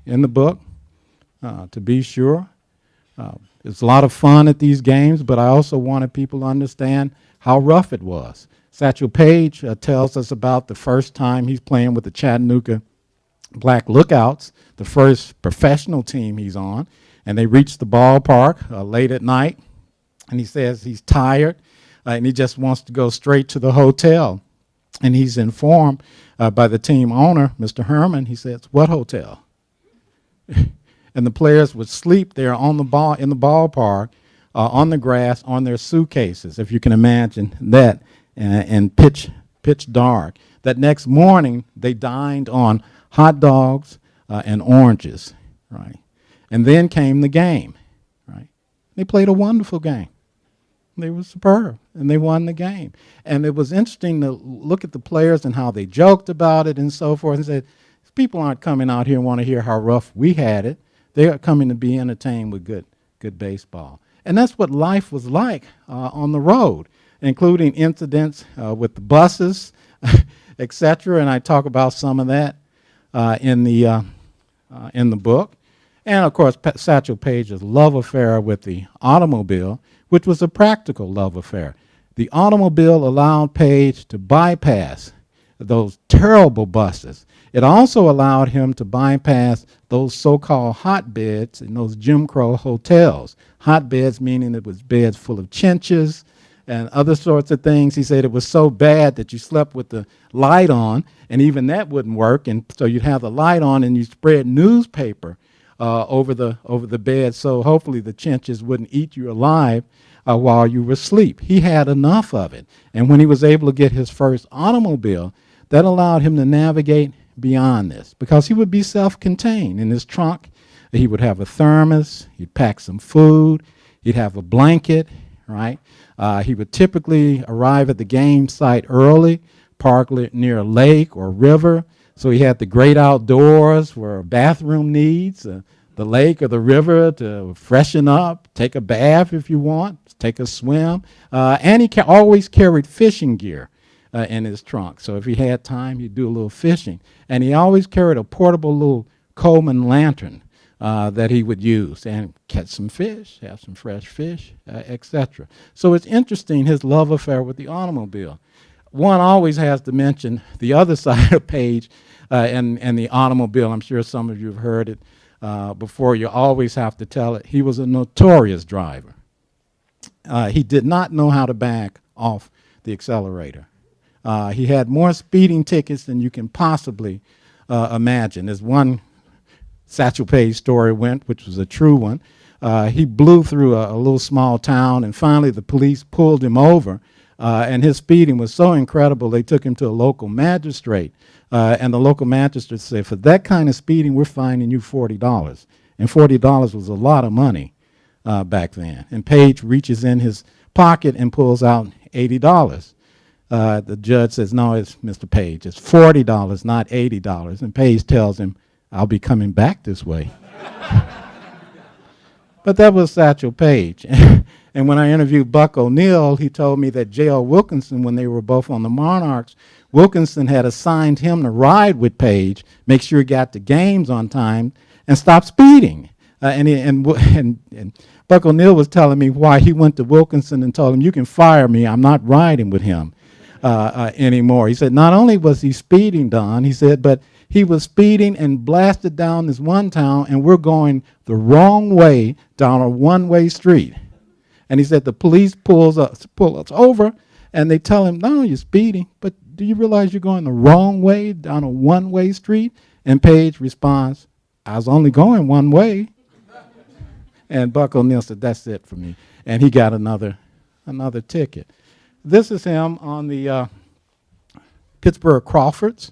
in the book, to be sure. It's a lot of fun at these games, but I also wanted people to understand how rough it was. Satchel Paige tells us about the first time he's playing with the Chattanooga Black Lookouts, the first professional team he's on, and they reach the ballpark late at night, and he says he's tired, and he just wants to go straight to the hotel. And he's informed by the team owner, Mr. Herman. He says, "What hotel?" And the players would sleep there on the in the ballpark, on the grass, on their suitcases, if you can imagine that, and pitch dark. That next morning, they dined on hot dogs and oranges, right? And then came the game, right? They played a wonderful game. They were superb, and they won the game. And it was interesting to look at the players and how they joked about it and so forth, and said, people aren't coming out here and want to hear how rough we had it. They are coming to be entertained with good baseball. And that's what life was like on the road, including incidents with the buses, et cetera. And I talk about some of that in the book. And, of course, Satchel Paige's love affair with the automobile, which was a practical love affair. The automobile allowed Paige to bypass those terrible buses. It also allowed him to bypass those so-called hotbeds in those Jim Crow hotels. Hotbeds meaning it was beds full of chinches and other sorts of things. He said it was so bad that you slept with the light on, and even that wouldn't work. And so you'd have the light on and you spread newspaper over the bed, so hopefully the chinches wouldn't eat you alive while you were asleep. He had enough of it. And when he was able to get his first automobile, that allowed him to navigate beyond this, because he would be self-contained. In his trunk, he would have a thermos, he'd pack some food, he'd have a blanket, right? He would typically arrive at the game site early, park near a lake or river. So he had the great outdoors for bathroom needs, the lake or the river to freshen up, take a bath if you want, take a swim. And he always carried fishing gear in his trunk. So if he had time, he'd do a little fishing. And he always carried a portable little Coleman lantern that he would use and catch some fish, have some fresh fish, etc. So it's interesting, his love affair with the automobile. One always has to mention the other side of Paige and the automobile. I'm sure some of you have heard it before. You always have to tell it. He was a notorious driver. He did not know how to back off the accelerator. He had more speeding tickets than you can possibly imagine. As one Satchel Paige story went, which was a true one, he blew through a little small town, and finally the police pulled him over. And his speeding was so incredible, they took him to a local magistrate. And the local magistrate said, for that kind of speeding, we're fining you $40. And $40 was a lot of money back then. And Paige reaches in his pocket and pulls out $80. The judge says, no, it's Mr. Paige, it's $40, not $80. And Paige tells him, I'll be coming back this way. But that was Satchel Paige. And when I interviewed Buck O'Neill, he told me that J.L. Wilkinson, when they were both on the Monarchs, Wilkinson had assigned him to ride with Paige, make sure he got to games on time, and stop speeding. And Buck O'Neill was telling me why he went to Wilkinson and told him, you can fire me, I'm not riding with him anymore. He said, not only was he speeding, Don, he said, but he was speeding and blasted down this one town, and we're going the wrong way down a one-way street. And he said the police pull us over, and they tell him, no, you're speeding, but do you realize you're going the wrong way down a one-way street? And Paige responds, I was only going one way. And Buck O'Neill said, that's it for me. And he got another ticket. This is him on the Pittsburgh Crawfords,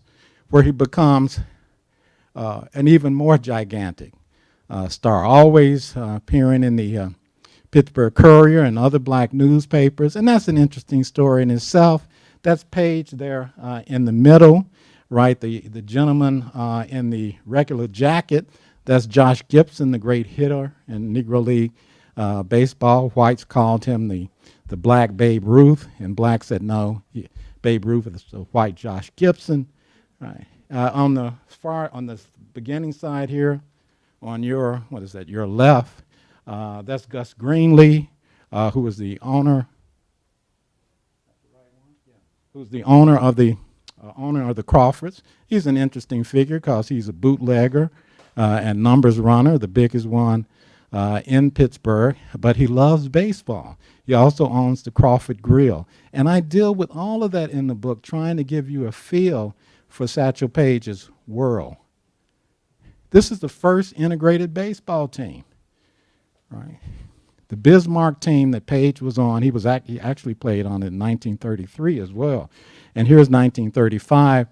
where he becomes an even more gigantic star, always appearing in the Pittsburgh Courier and other black newspapers. And that's an interesting story in itself. That's Paige there in the middle, right? The gentleman in the regular jacket, that's Josh Gibson, the great hitter in Negro League baseball. Whites called him the black Babe Ruth, and blacks said no, Babe Ruth is the white Josh Gibson. Right. On the beginning side here, on your left, that's Gus Greenlee, who was the owner. Who's the owner of the Crawfords. He's an interesting figure because he's a bootlegger and numbers runner, the biggest one in Pittsburgh, but he loves baseball. He also owns the Crawford Grill. And I deal with all of that in the book, trying to give you a feel for Satchel Paige's world. This is the first integrated baseball team, right? The Bismarck team that Paige was on, he actually played on it in 1933 as well. And here's 1935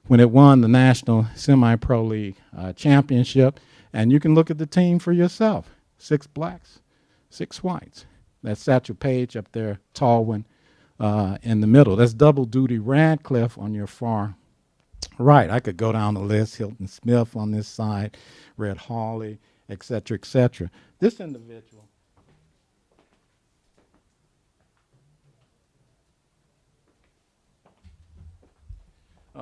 when it won the National Semi-Pro League championship. And you can look at the team for yourself. 6 blacks, 6 whites. That's Satchel Paige up there, tall one in the middle. That's double duty Radcliffe on your far right. I could go down the list. Hilton Smith on this side, Red Hawley, et cetera, et cetera. This individual,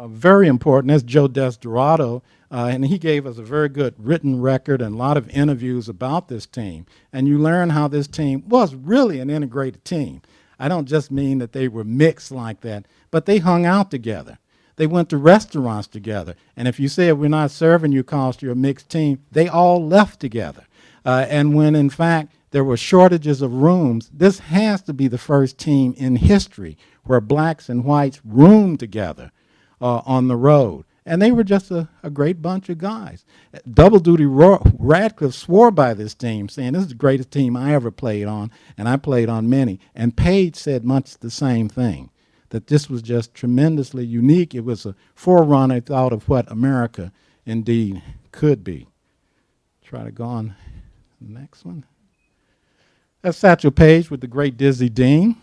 very important. That's Joe Desdorado, and he gave us a very good written record and a lot of interviews about this team. And you learn how this team was really an integrated team. I don't just mean that they were mixed like that, but they hung out together. They went to restaurants together. And if you say we're not serving you because you're a mixed team, they all left together. And when, in fact, there were shortages of rooms, this has to be the first team in history where blacks and whites roomed together on the road. And they were just a great bunch of guys. Double Duty Radcliffe swore by this team, saying this is the greatest team I ever played on, and I played on many. And Paige said much the same thing, that this was just tremendously unique. It was a forerunner, thought, of what America indeed could be. Try to go on to the next one. That's Satchel Paige with the great Dizzy Dean.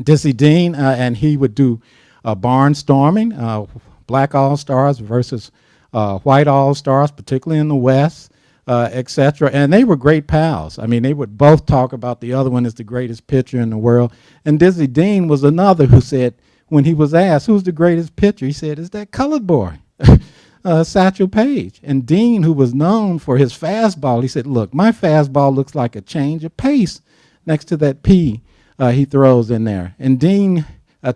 Dizzy Dean, and he would do barnstorming, black all-stars versus white all-stars, particularly in the West, et cetera. And they were great pals. I mean, they would both talk about the other one as the greatest pitcher in the world. And Dizzy Dean was another who said, when he was asked, who's the greatest pitcher, he said, it's that colored boy, Satchel Paige. And Dean, who was known for his fastball, he said, look, my fastball looks like a change of pace next to that P he throws in there. And Dean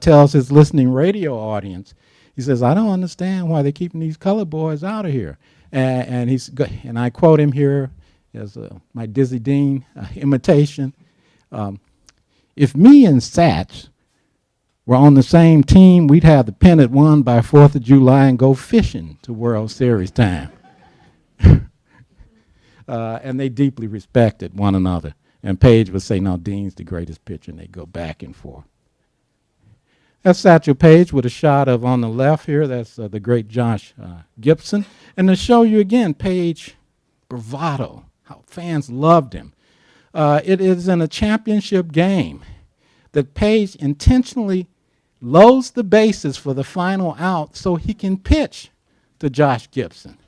tells his listening radio audience, he says, I don't understand why they're keeping these colored boys out of here. And I quote him here as my Dizzy Dean imitation. If me and Satch were on the same team, we'd have the pennant won by 4th of July and go fishing to World Series time. And they deeply respected one another. And Paige would say, no, Dean's the greatest pitcher, and they go back and forth. That's Satchel Paige with a shot of, on the left here, that's the great Josh Gibson. And to show you again, Paige bravado, how fans loved him. It is in a championship game that Paige intentionally loads the bases for the final out so he can pitch to Josh Gibson.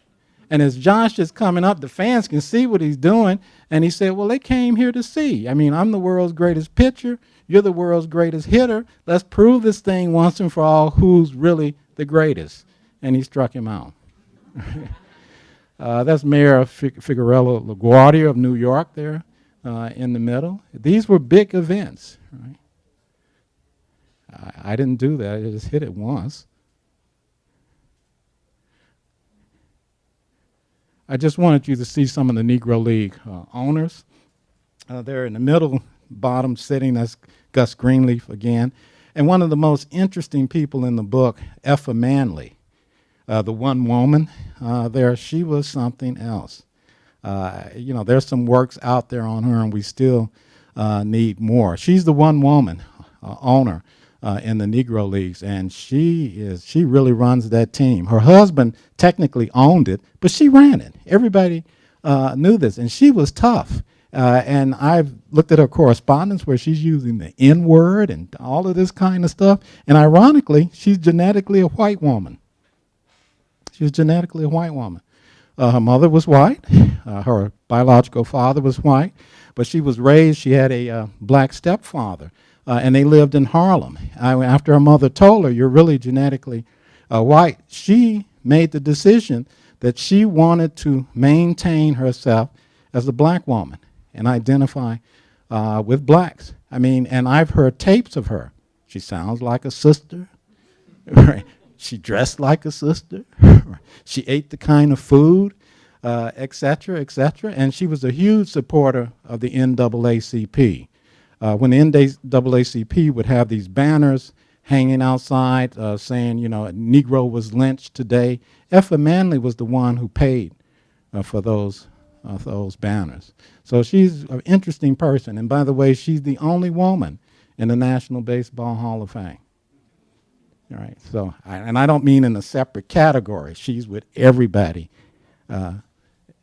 And as Josh is coming up, the fans can see what he's doing. And he said, well, they came here to see. I mean, I'm the world's greatest pitcher. You're the world's greatest hitter. Let's prove this thing once and for all who's really the greatest. And he struck him out. That's Mayor Figueroa LaGuardia of New York there in the middle. These were big events. Right? I didn't do that. I just hit it once. I just wanted you to see some of the Negro League owners. They're in the middle, bottom sitting. That's Gus Greenleaf again. And one of the most interesting people in the book, Effa Manley, the one woman there, she was something else. There's some works out there on her, and we still need more. She's the one woman owner in the Negro Leagues, and she really runs that team. Her husband technically owned it, but she ran it. Everybody knew this, and she was tough. And I've looked at her correspondence where she's using the N-word and all of this kind of stuff. And ironically, she's genetically a white woman. She was genetically a white woman. Her mother was white. Her biological father was white. But she was raised, she had a black stepfather. And they lived in Harlem. After her mother told her, you're really genetically white, she made the decision that she wanted to maintain herself as a black woman and identify with blacks. I mean, and I've heard tapes of her. She sounds like a sister. Right? She dressed like a sister. She ate the kind of food, et cetera, et cetera. And she was a huge supporter of the NAACP. When the NAACP would have these banners hanging outside saying, a Negro was lynched today, Effa Manley was the one who paid for those banners. So she's an interesting person. And by the way, she's the only woman in the National Baseball Hall of Fame. All right. So, and I don't mean in a separate category. She's with everybody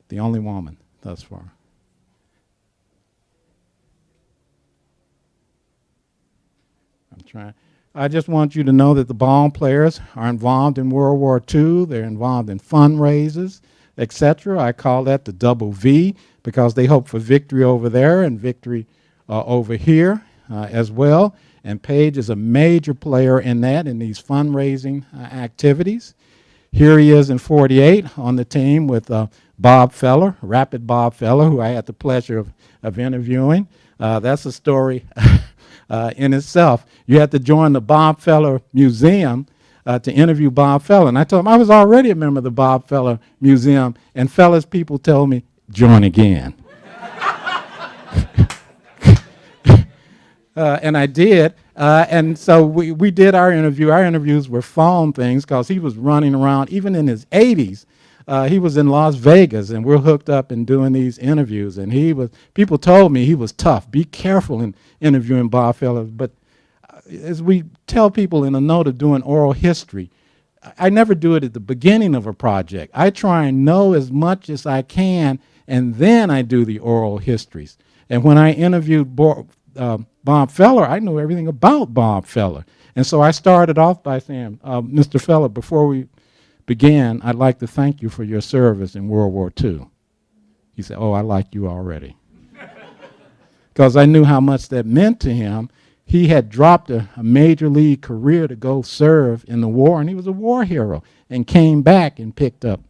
the only woman thus far. I'm trying. I just want you to know that the ball players are involved in World War II. They're involved in fundraisers, etc. I call that the double V because they hope for victory over there and victory over here as well. And Paige is a major player in that, in these fundraising activities. Here he is in 48 on the team with Bob Feller, Rapid Bob Feller, who I had the pleasure of interviewing. That's a story in itself. You had to join the Bob Feller Museum to interview Bob Feller. And I told him I was already a member of the Bob Feller Museum, and Feller's people told me, join again. And I did. And so we did our interview. Our interviews were phone things because he was running around, even in his 80s. He was in Las Vegas, and we're hooked up and doing these interviews. And people told me he was tough. Be careful in interviewing Bob Feller. But as we tell people in a note of doing oral history, I never do it at the beginning of a project. I try and know as much as I can, and then I do the oral histories. And when I interviewed Bob Feller, I knew everything about Bob Feller. And so I started off by saying, Mr. Feller, before we begin, I'd like to thank you for your service in World War II. He said, oh, I like you already. Because I knew how much that meant to him. He had dropped a major league career to go serve in the war, and he was a war hero, and came back and picked up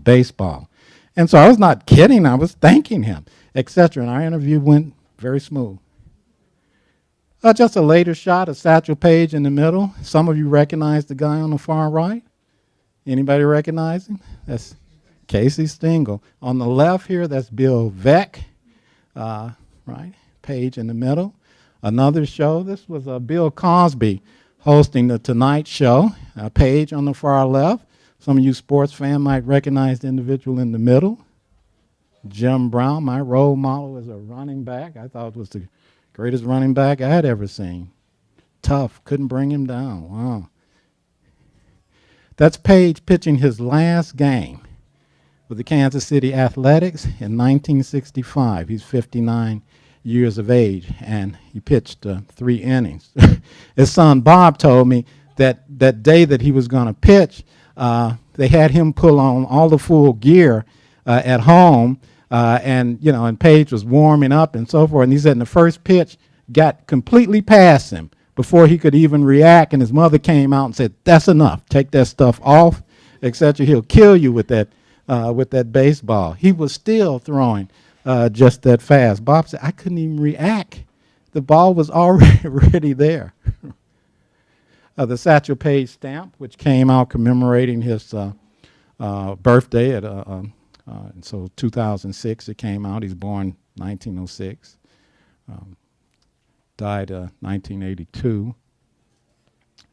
baseball. And so I was not kidding. I was thanking him, etc. And our interview went very smooth. Just a later shot of Satchel Paige in the middle. Some of you recognize the guy on the far right. Anybody recognize him? That's Casey Stengel. On the left here, that's Bill Veeck, right? Paige in the middle. Another show, this was Bill Cosby hosting the Tonight Show. Paige on the far left. Some of you sports fans might recognize the individual in the middle. Jim Brown, my role model as a running back. I thought it was the greatest running back I had ever seen. Tough, couldn't bring him down. Wow. That's Paige pitching his last game with the Kansas City Athletics in 1965. He's 59 years of age, and he pitched 3 innings. His son Bob told me that day that he was going to pitch, they had him pull on all the full gear at home, and Paige was warming up and so forth. And he said in the first pitch got completely past him before he could even react. And his mother came out and said, "That's enough. Take that stuff off, etc. He'll kill you with that baseball." He was still throwing just that fast. Bob said, "I couldn't even react. The ball was already there." The Satchel Paige stamp, which came out commemorating his birthday so 2006 it came out. He's born 1906, died 1982.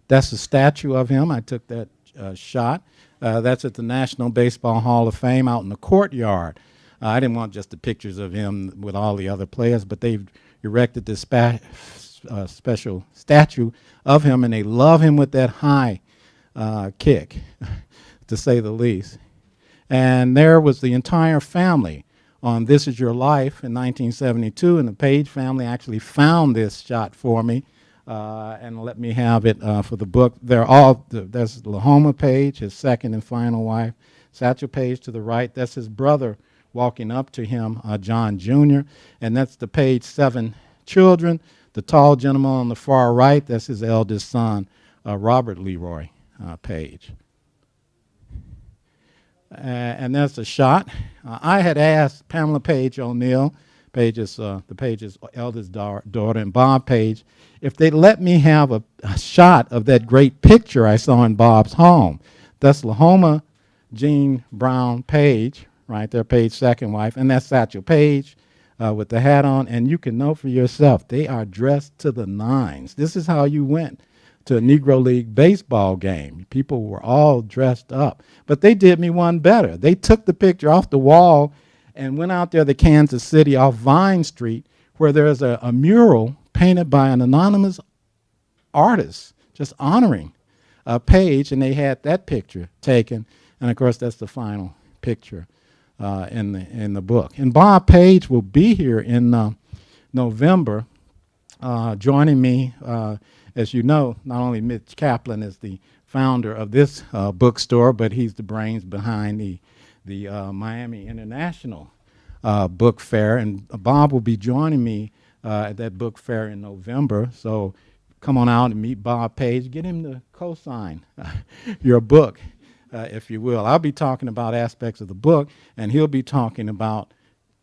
That's a statue of him. I took that shot. That's at the National Baseball Hall of Fame out in the courtyard. I didn't want just the pictures of him with all the other players, but they've erected this special statue of him, and they love him with that high kick, to say the least. And there was the entire family on This Is Your Life in 1972, and the Paige family actually found this shot for me and let me have it for the book. There's Lahoma Paige, his second and final wife. Satchel Paige to the right, that's his brother walking up to him, John Jr., and that's the Paige 7 children. The tall gentleman on the far right, that's his eldest son, Robert Leroy Paige. And that's a shot. I had asked Pamela Paige O'Neill, the Paige's eldest daughter, and Bob Paige, if they'd let me have a shot of that great picture I saw in Bob's home. That's Lahoma Jean Brown Paige, right there, Paige's second wife, and that's Satchel Paige with the hat on. And you can know for yourself, they are dressed to the nines. This is how you went to a Negro League baseball game. People were all dressed up. But they did me one better. They took the picture off the wall and went out there to Kansas City off Vine Street, where there's a mural painted by an anonymous artist just honoring Paige, and they had that picture taken. And, of course, that's the final picture in the book. And Bob Paige will be here in November, joining me. As you know, not only Mitch Kaplan is the founder of this bookstore, but he's the brains behind the Miami International Book Fair. And Bob will be joining me at that book fair in November. So come on out and meet Bob Paige. Get him to co-sign your book, if you will. I'll be talking about aspects of the book, and he'll be talking about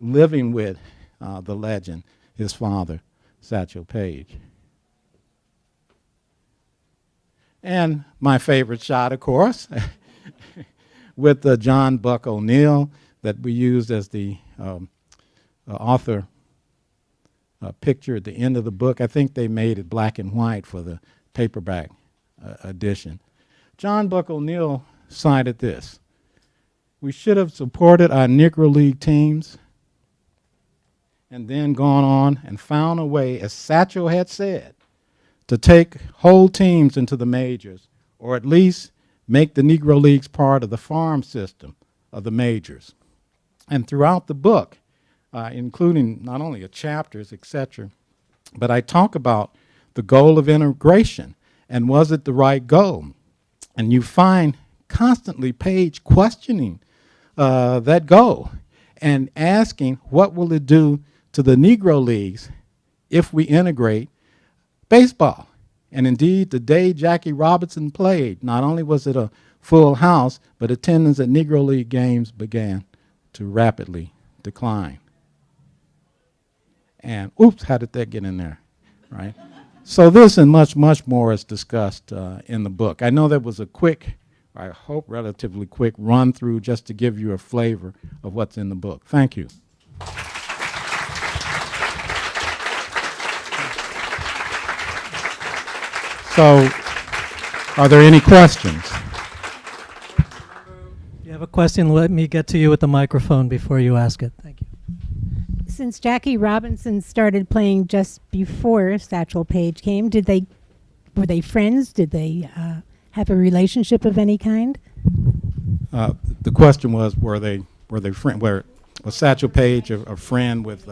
living with the legend, his father, Satchel Paige. And my favorite shot, of course, with John Buck O'Neill that we used as the author picture at the end of the book. I think they made it black and white for the paperback edition. John Buck O'Neill cited this: "We should have supported our Negro League teams and then gone on and found a way, as Satchel had said, to take whole teams into the majors, or at least make the Negro Leagues part of the farm system of the majors." And throughout the book, including not only the chapters, etc., but I talk about the goal of integration and was it the right goal? And you find constantly Paige questioning that goal and asking what will it do to the Negro Leagues if we integrate baseball. And indeed, the day Jackie Robinson played, not only was it a full house, but attendance at Negro League games began to rapidly decline. And oops, how did that get in there, right? So this and much, much more is discussed in the book. I know that was a quick, I hope relatively quick, run through just to give you a flavor of what's in the book. Thank you. So, are there any questions? If you have a question, let me get to you with the microphone before you ask it. Thank you. Since Jackie Robinson started playing just before Satchel Paige came, were they friends? Did they have a relationship of any kind? The question was, were they friends? Was Satchel Paige a friend with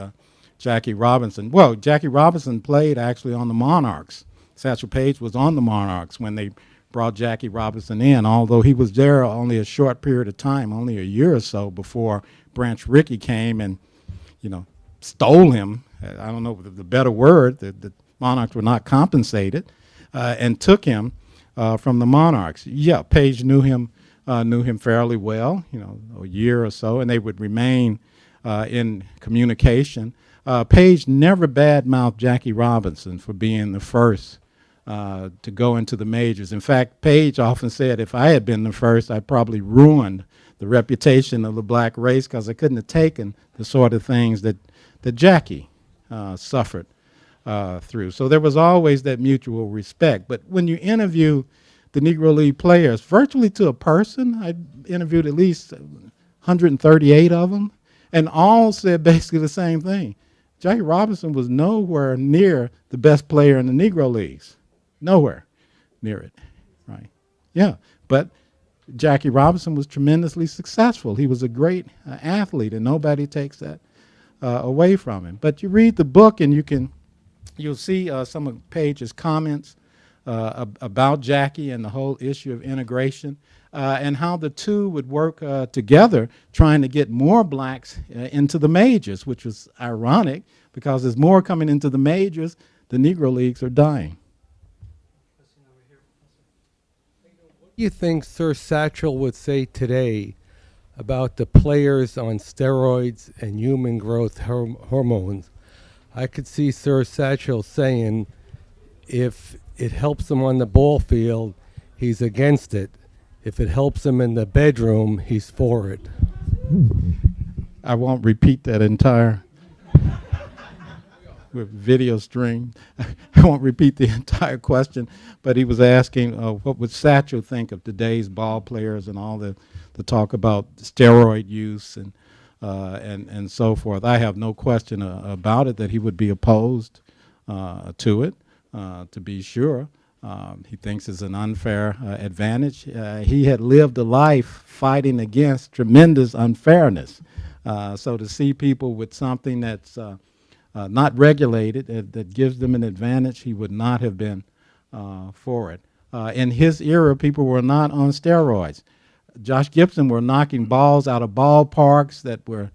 Jackie Robinson? Well, Jackie Robinson played actually on the Monarchs. Satchel Paige was on the Monarchs when they brought Jackie Robinson in, although he was there only a short period of time, only a year or so before Branch Rickey came and, stole him. I don't know the better word. The Monarchs were not compensated, and took him from the Monarchs. Yeah, Paige knew him fairly well, a year or so, and they would remain in communication. Paige never badmouthed Jackie Robinson for being the first to go into the majors. In fact, Paige often said, if I had been the first, I probably ruined the reputation of the black race because I couldn't have taken the sort of things that Jackie suffered through. So there was always that mutual respect. But when you interview the Negro League players, virtually to a person, I interviewed at least 138 of them, and all said basically the same thing. Jackie Robinson was nowhere near the best player in the Negro Leagues. Nowhere near it, right? Yeah, but Jackie Robinson was tremendously successful. He was a great athlete, and nobody takes that away from him. But you read the book, and you'll see some of Paige's comments about Jackie and the whole issue of integration, and how the two would work together trying to get more blacks into the majors, which was ironic because as more coming into the majors, the Negro Leagues are dying. What do you think Sir Satchel would say today about the players on steroids and human growth hormones? I could see Sir Satchel saying if it helps him on the ball field, he's against it. If it helps him in the bedroom, he's for it. I won't repeat that entire with video stream. I won't repeat the entire question, but he was asking what would Satchel think of today's ball players and all the talk about steroid use and so forth. I have no question about it that he would be opposed to it, to be sure. he thinks is an unfair advantage. He had lived a life fighting against tremendous unfairness. So to see people with something that's not regulated, that gives them an advantage, he would not have been for it. In his era, people were not on steroids. Josh Gibson were knocking balls out of ballparks that were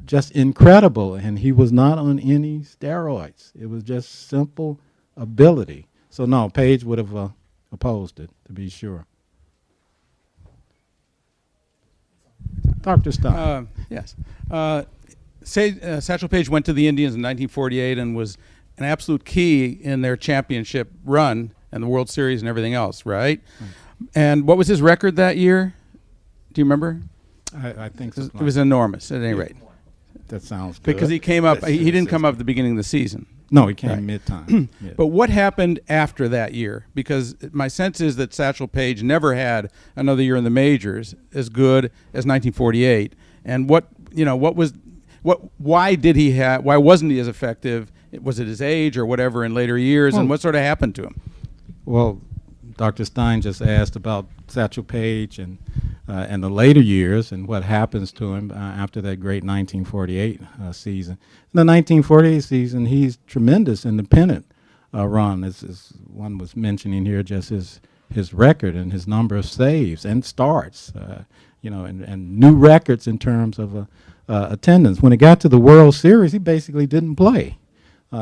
just incredible, and he was not on any steroids. It was just simple ability. So no, Paige would have opposed it, to be sure. Dr. Stein. Yes. Satchel Paige went to the Indians in 1948 and was an absolute key in their championship run and the World Series and everything else, right? And what was his record that year? Do you remember? I think It was enormous at any rate. that sounds good. Because he came up, he didn't come up at the beginning of the season. No, he came Right. mid-time. Yeah. But what happened after that year? Because my sense is that Satchel Paige never had another year in the majors as good as 1948. And why wasn't he as effective? Was it his age or whatever in later years? And what sort of happened to him? Well, Dr. Stein just asked about Satchel Paige and the later years and what happens to him after that great 1948 season. In the 1948 season, he's tremendous in the pennant run. As one was mentioning here, just his record and his number of saves and starts, and new records in terms of attendance. When it got to the World Series, he basically didn't play.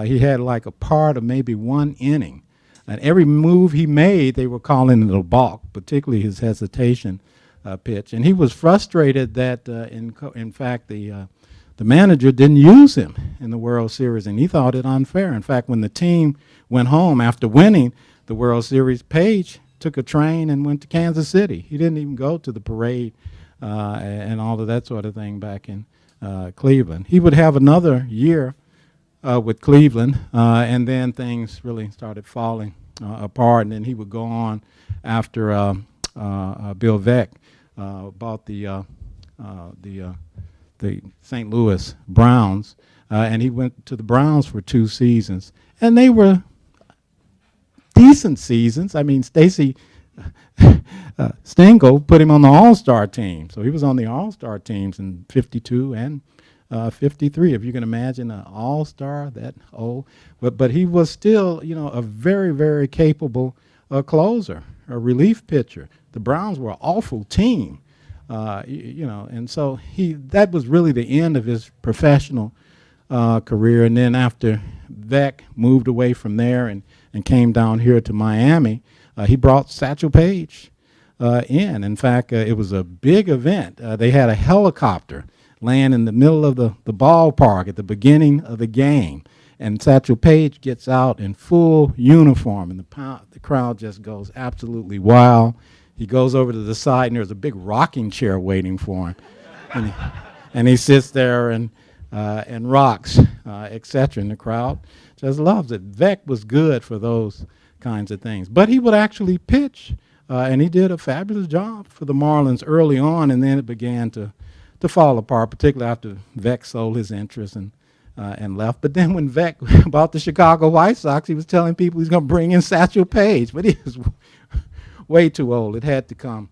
He had like a part of maybe one inning. And every move he made, they were calling it a balk, particularly his hesitation pitch. And he was frustrated that, in fact, the manager didn't use him in the World Series, and he thought it unfair. In fact, when the team went home after winning the World Series, Paige took a train and went to Kansas City. He didn't even go to the parade and all of that sort of thing back in Cleveland. He would have another year with Cleveland, and then things really started falling apart, and then he would go on after Bill Veeck bought the St. Louis Browns, and he went to the Browns for 2 seasons, and they were decent seasons. I mean, Stacy Stengel put him on the All-Star team, so he was on the All-Star teams in 52 and 53, if you can imagine an all-star that old. But he was still, a very, very capable closer, a relief pitcher. The Browns were an awful team, and so that was really the end of his professional career. And then after Veeck moved away from there and came down here to Miami, he brought Satchel Paige in. In fact, it was a big event. They had a helicopter land in the middle of the ballpark at the beginning of the game. And Satchel Paige gets out in full uniform, and the crowd just goes absolutely wild. He goes over to the side, and there's a big rocking chair waiting for him. and he sits there and rocks, etc. And the crowd just loves it. Veeck was good for those kinds of things. But he would actually pitch, and he did a fabulous job for the Marlins early on, and then it began to fall apart, particularly after Veeck sold his interest and left. But then when Veeck bought the Chicago White Sox, he was telling people he's going to bring in Satchel Paige, but he was way too old. It had to come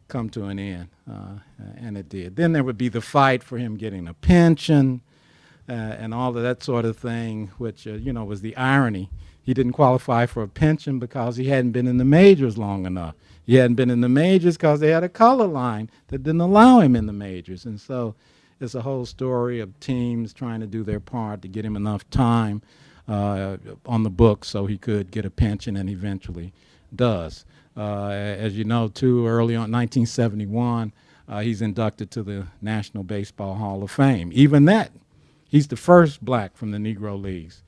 to an end, and it did. Then there would be the fight for him getting a pension and all of that sort of thing, which was the irony. He didn't qualify for a pension because he hadn't been in the majors long enough. He hadn't been in the majors because they had a color line that didn't allow him in the majors. And so it's a whole story of teams trying to do their part to get him enough time on the books so he could get a pension, and eventually does. As you know, too, early on, 1971, he's inducted to the National Baseball Hall of Fame. Even that, he's the first black from the Negro Leagues.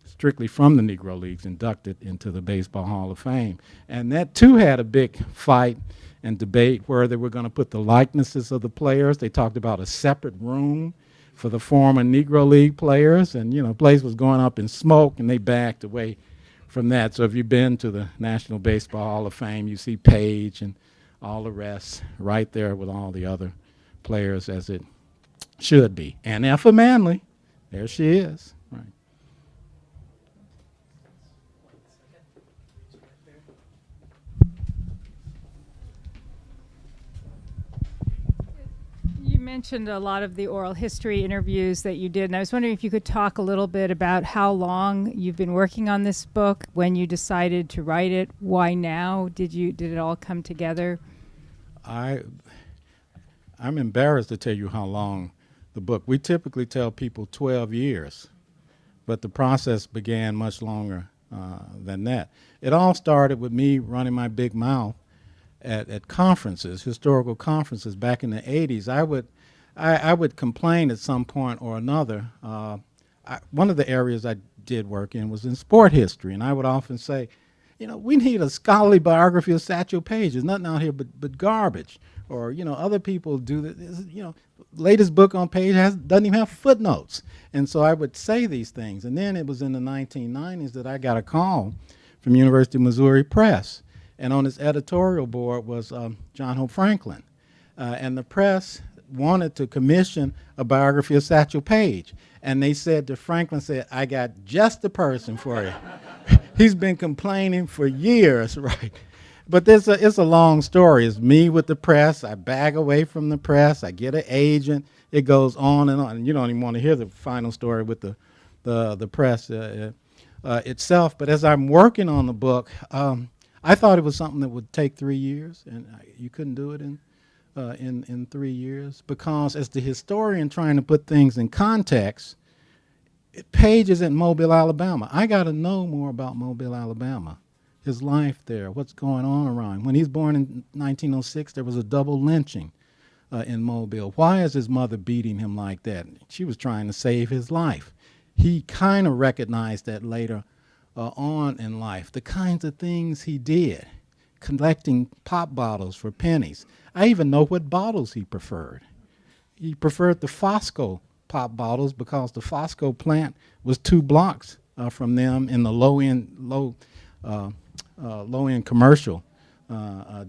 Strictly from the Negro Leagues, inducted into the Baseball Hall of Fame. And that, too, had a big fight and debate where they were going to put the likenesses of the players. They talked about a separate room for the former Negro League players, and, the place was going up in smoke, and they backed away from that. So if you've been to the National Baseball Hall of Fame, you see Paige and all the rest right there with all the other players, as it should be. And Effa Manley, there she is. Right. mentioned a lot of the oral history interviews that you did, and I was wondering if you could talk a little bit about how long you've been working on this book, when you decided to write it, why now? Did it all come together? I'm embarrassed to tell you how long the book. We typically tell people 12 years, but the process began much longer than that. It all started with me running my big mouth at conferences, historical conferences back in the 80s. I would complain at some point or another. One of the areas I did work in was in sport history, and I would often say, we need a scholarly biography of Satchel Paige. There's nothing out here but garbage. Or, other people do this. Latest book on Paige doesn't even have footnotes. And so I would say these things. And then it was in the 1990s that I got a call from University of Missouri Press. And on its editorial board was John Hope Franklin. And the press wanted to commission a biography of Satchel Paige. And they said to Franklin, I got just the person for you. He's been complaining for years, right? But it's a long story. It's me with the press. I back away from the press. I get an agent. It goes on. And you don't even want to hear the final story with the press itself. But as I'm working on the book, I thought it was something that would take 3 years, and you couldn't do it in 3 years, because as the historian trying to put things in context, Paige is in Mobile, Alabama. I got to know more about Mobile, Alabama, his life there, what's going on around. When he's born in 1906, there was a double lynching in Mobile. Why is his mother beating him like that? She was trying to save his life. He kind of recognized that later on in life, the kinds of things he did, collecting pop bottles for pennies. I even know what bottles he preferred. He preferred the Fosco pop bottles because the Fosco plant was 2 blocks from them in the low-end commercial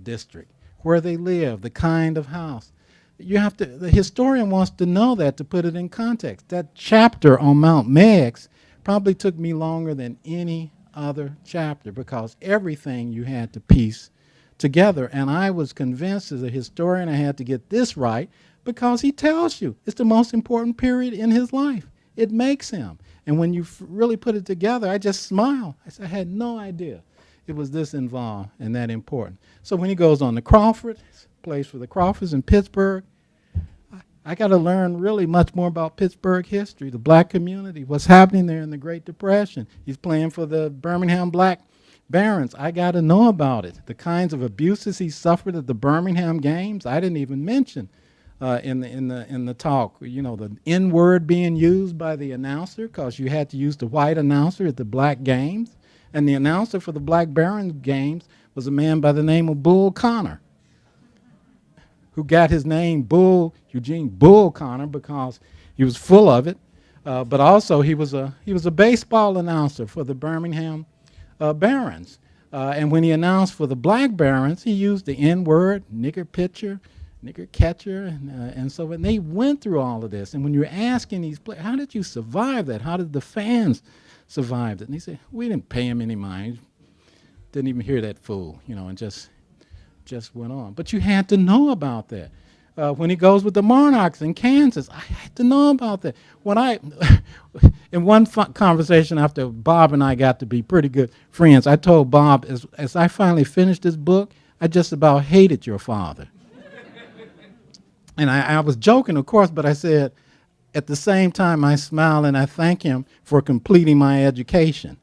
district, where they live, the kind of house. The historian wants to know that to put it in context. That chapter on Mount Meigs probably took me longer than any other chapter, because everything you had to piece together. And I was convinced as a historian I had to get this right, because he tells you it's the most important period in his life. It makes him. And when you really put it together, I just smile. I had no idea it was this involved and that important. So when he goes on to Crawford, plays for the Crawfords in Pittsburgh, I got to learn really much more about Pittsburgh history, the black community, what's happening there in the Great Depression. He's playing for the Birmingham Black Barons. I got to know about it. The kinds of abuses he suffered at the Birmingham games, I didn't even mention in the talk. The N-word being used by the announcer, because you had to use the white announcer at the black games. And the announcer for the Black Barons games was a man by the name of Bull Connor, who got his name Eugene Bull Connor because he was full of it, but also he was a baseball announcer for the Birmingham Barons. And when he announced for the Black Barons, he used the N-word, nigger pitcher, nigger catcher, and so on. They went through all of this. And when you're asking these players, how did you survive that? How did the fans survive it? And he said, we didn't pay him any mind. Didn't even hear that fool, and just went on. But you had to know about that. When he goes with the Monarchs in Kansas, I had to know about that. In one conversation after Bob and I got to be pretty good friends, I told Bob, as I finally finished this book, I just about hated your father. And I was joking, of course, but I said, at the same time, I smile and I thank him for completing my education.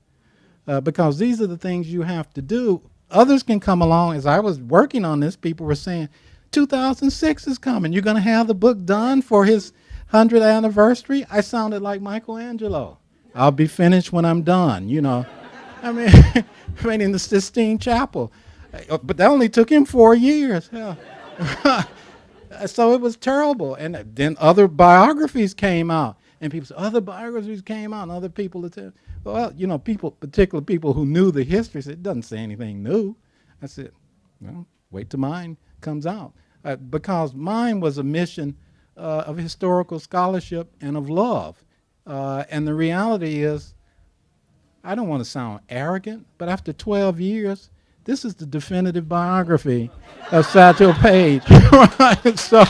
Because these are the things you have to do. Others can come along. As I was working on this, people were saying, 2006 is coming. You're going to have the book done for his 100th anniversary? I sounded like Michelangelo. I'll be finished when I'm done, I mean, in the Sistine Chapel. But that only took him 4 years. Yeah. So it was terrible. And then other biographies came out. And people said, other biographies came out, and other people said, well, particular people who knew the history said, it doesn't say anything new. I said, well, wait till mine comes out. Because mine was a mission of historical scholarship and of love. And the reality is, I don't want to sound arrogant, but after 12 years, this is the definitive biography of Satchel Paige. So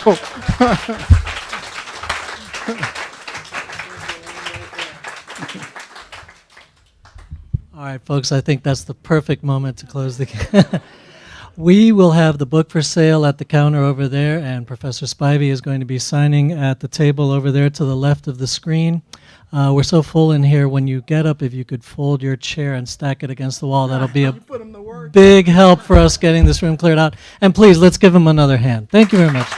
All right, folks, I think that's the perfect moment to close the. We will have the book for sale at the counter over there, and Professor Spivey is going to be signing at the table over there to the left of the screen. We're so full in here, when you get up, if you could fold your chair and stack it against the wall, that'll be a big help for us getting this room cleared out. And please, let's give him another hand. Thank you very much.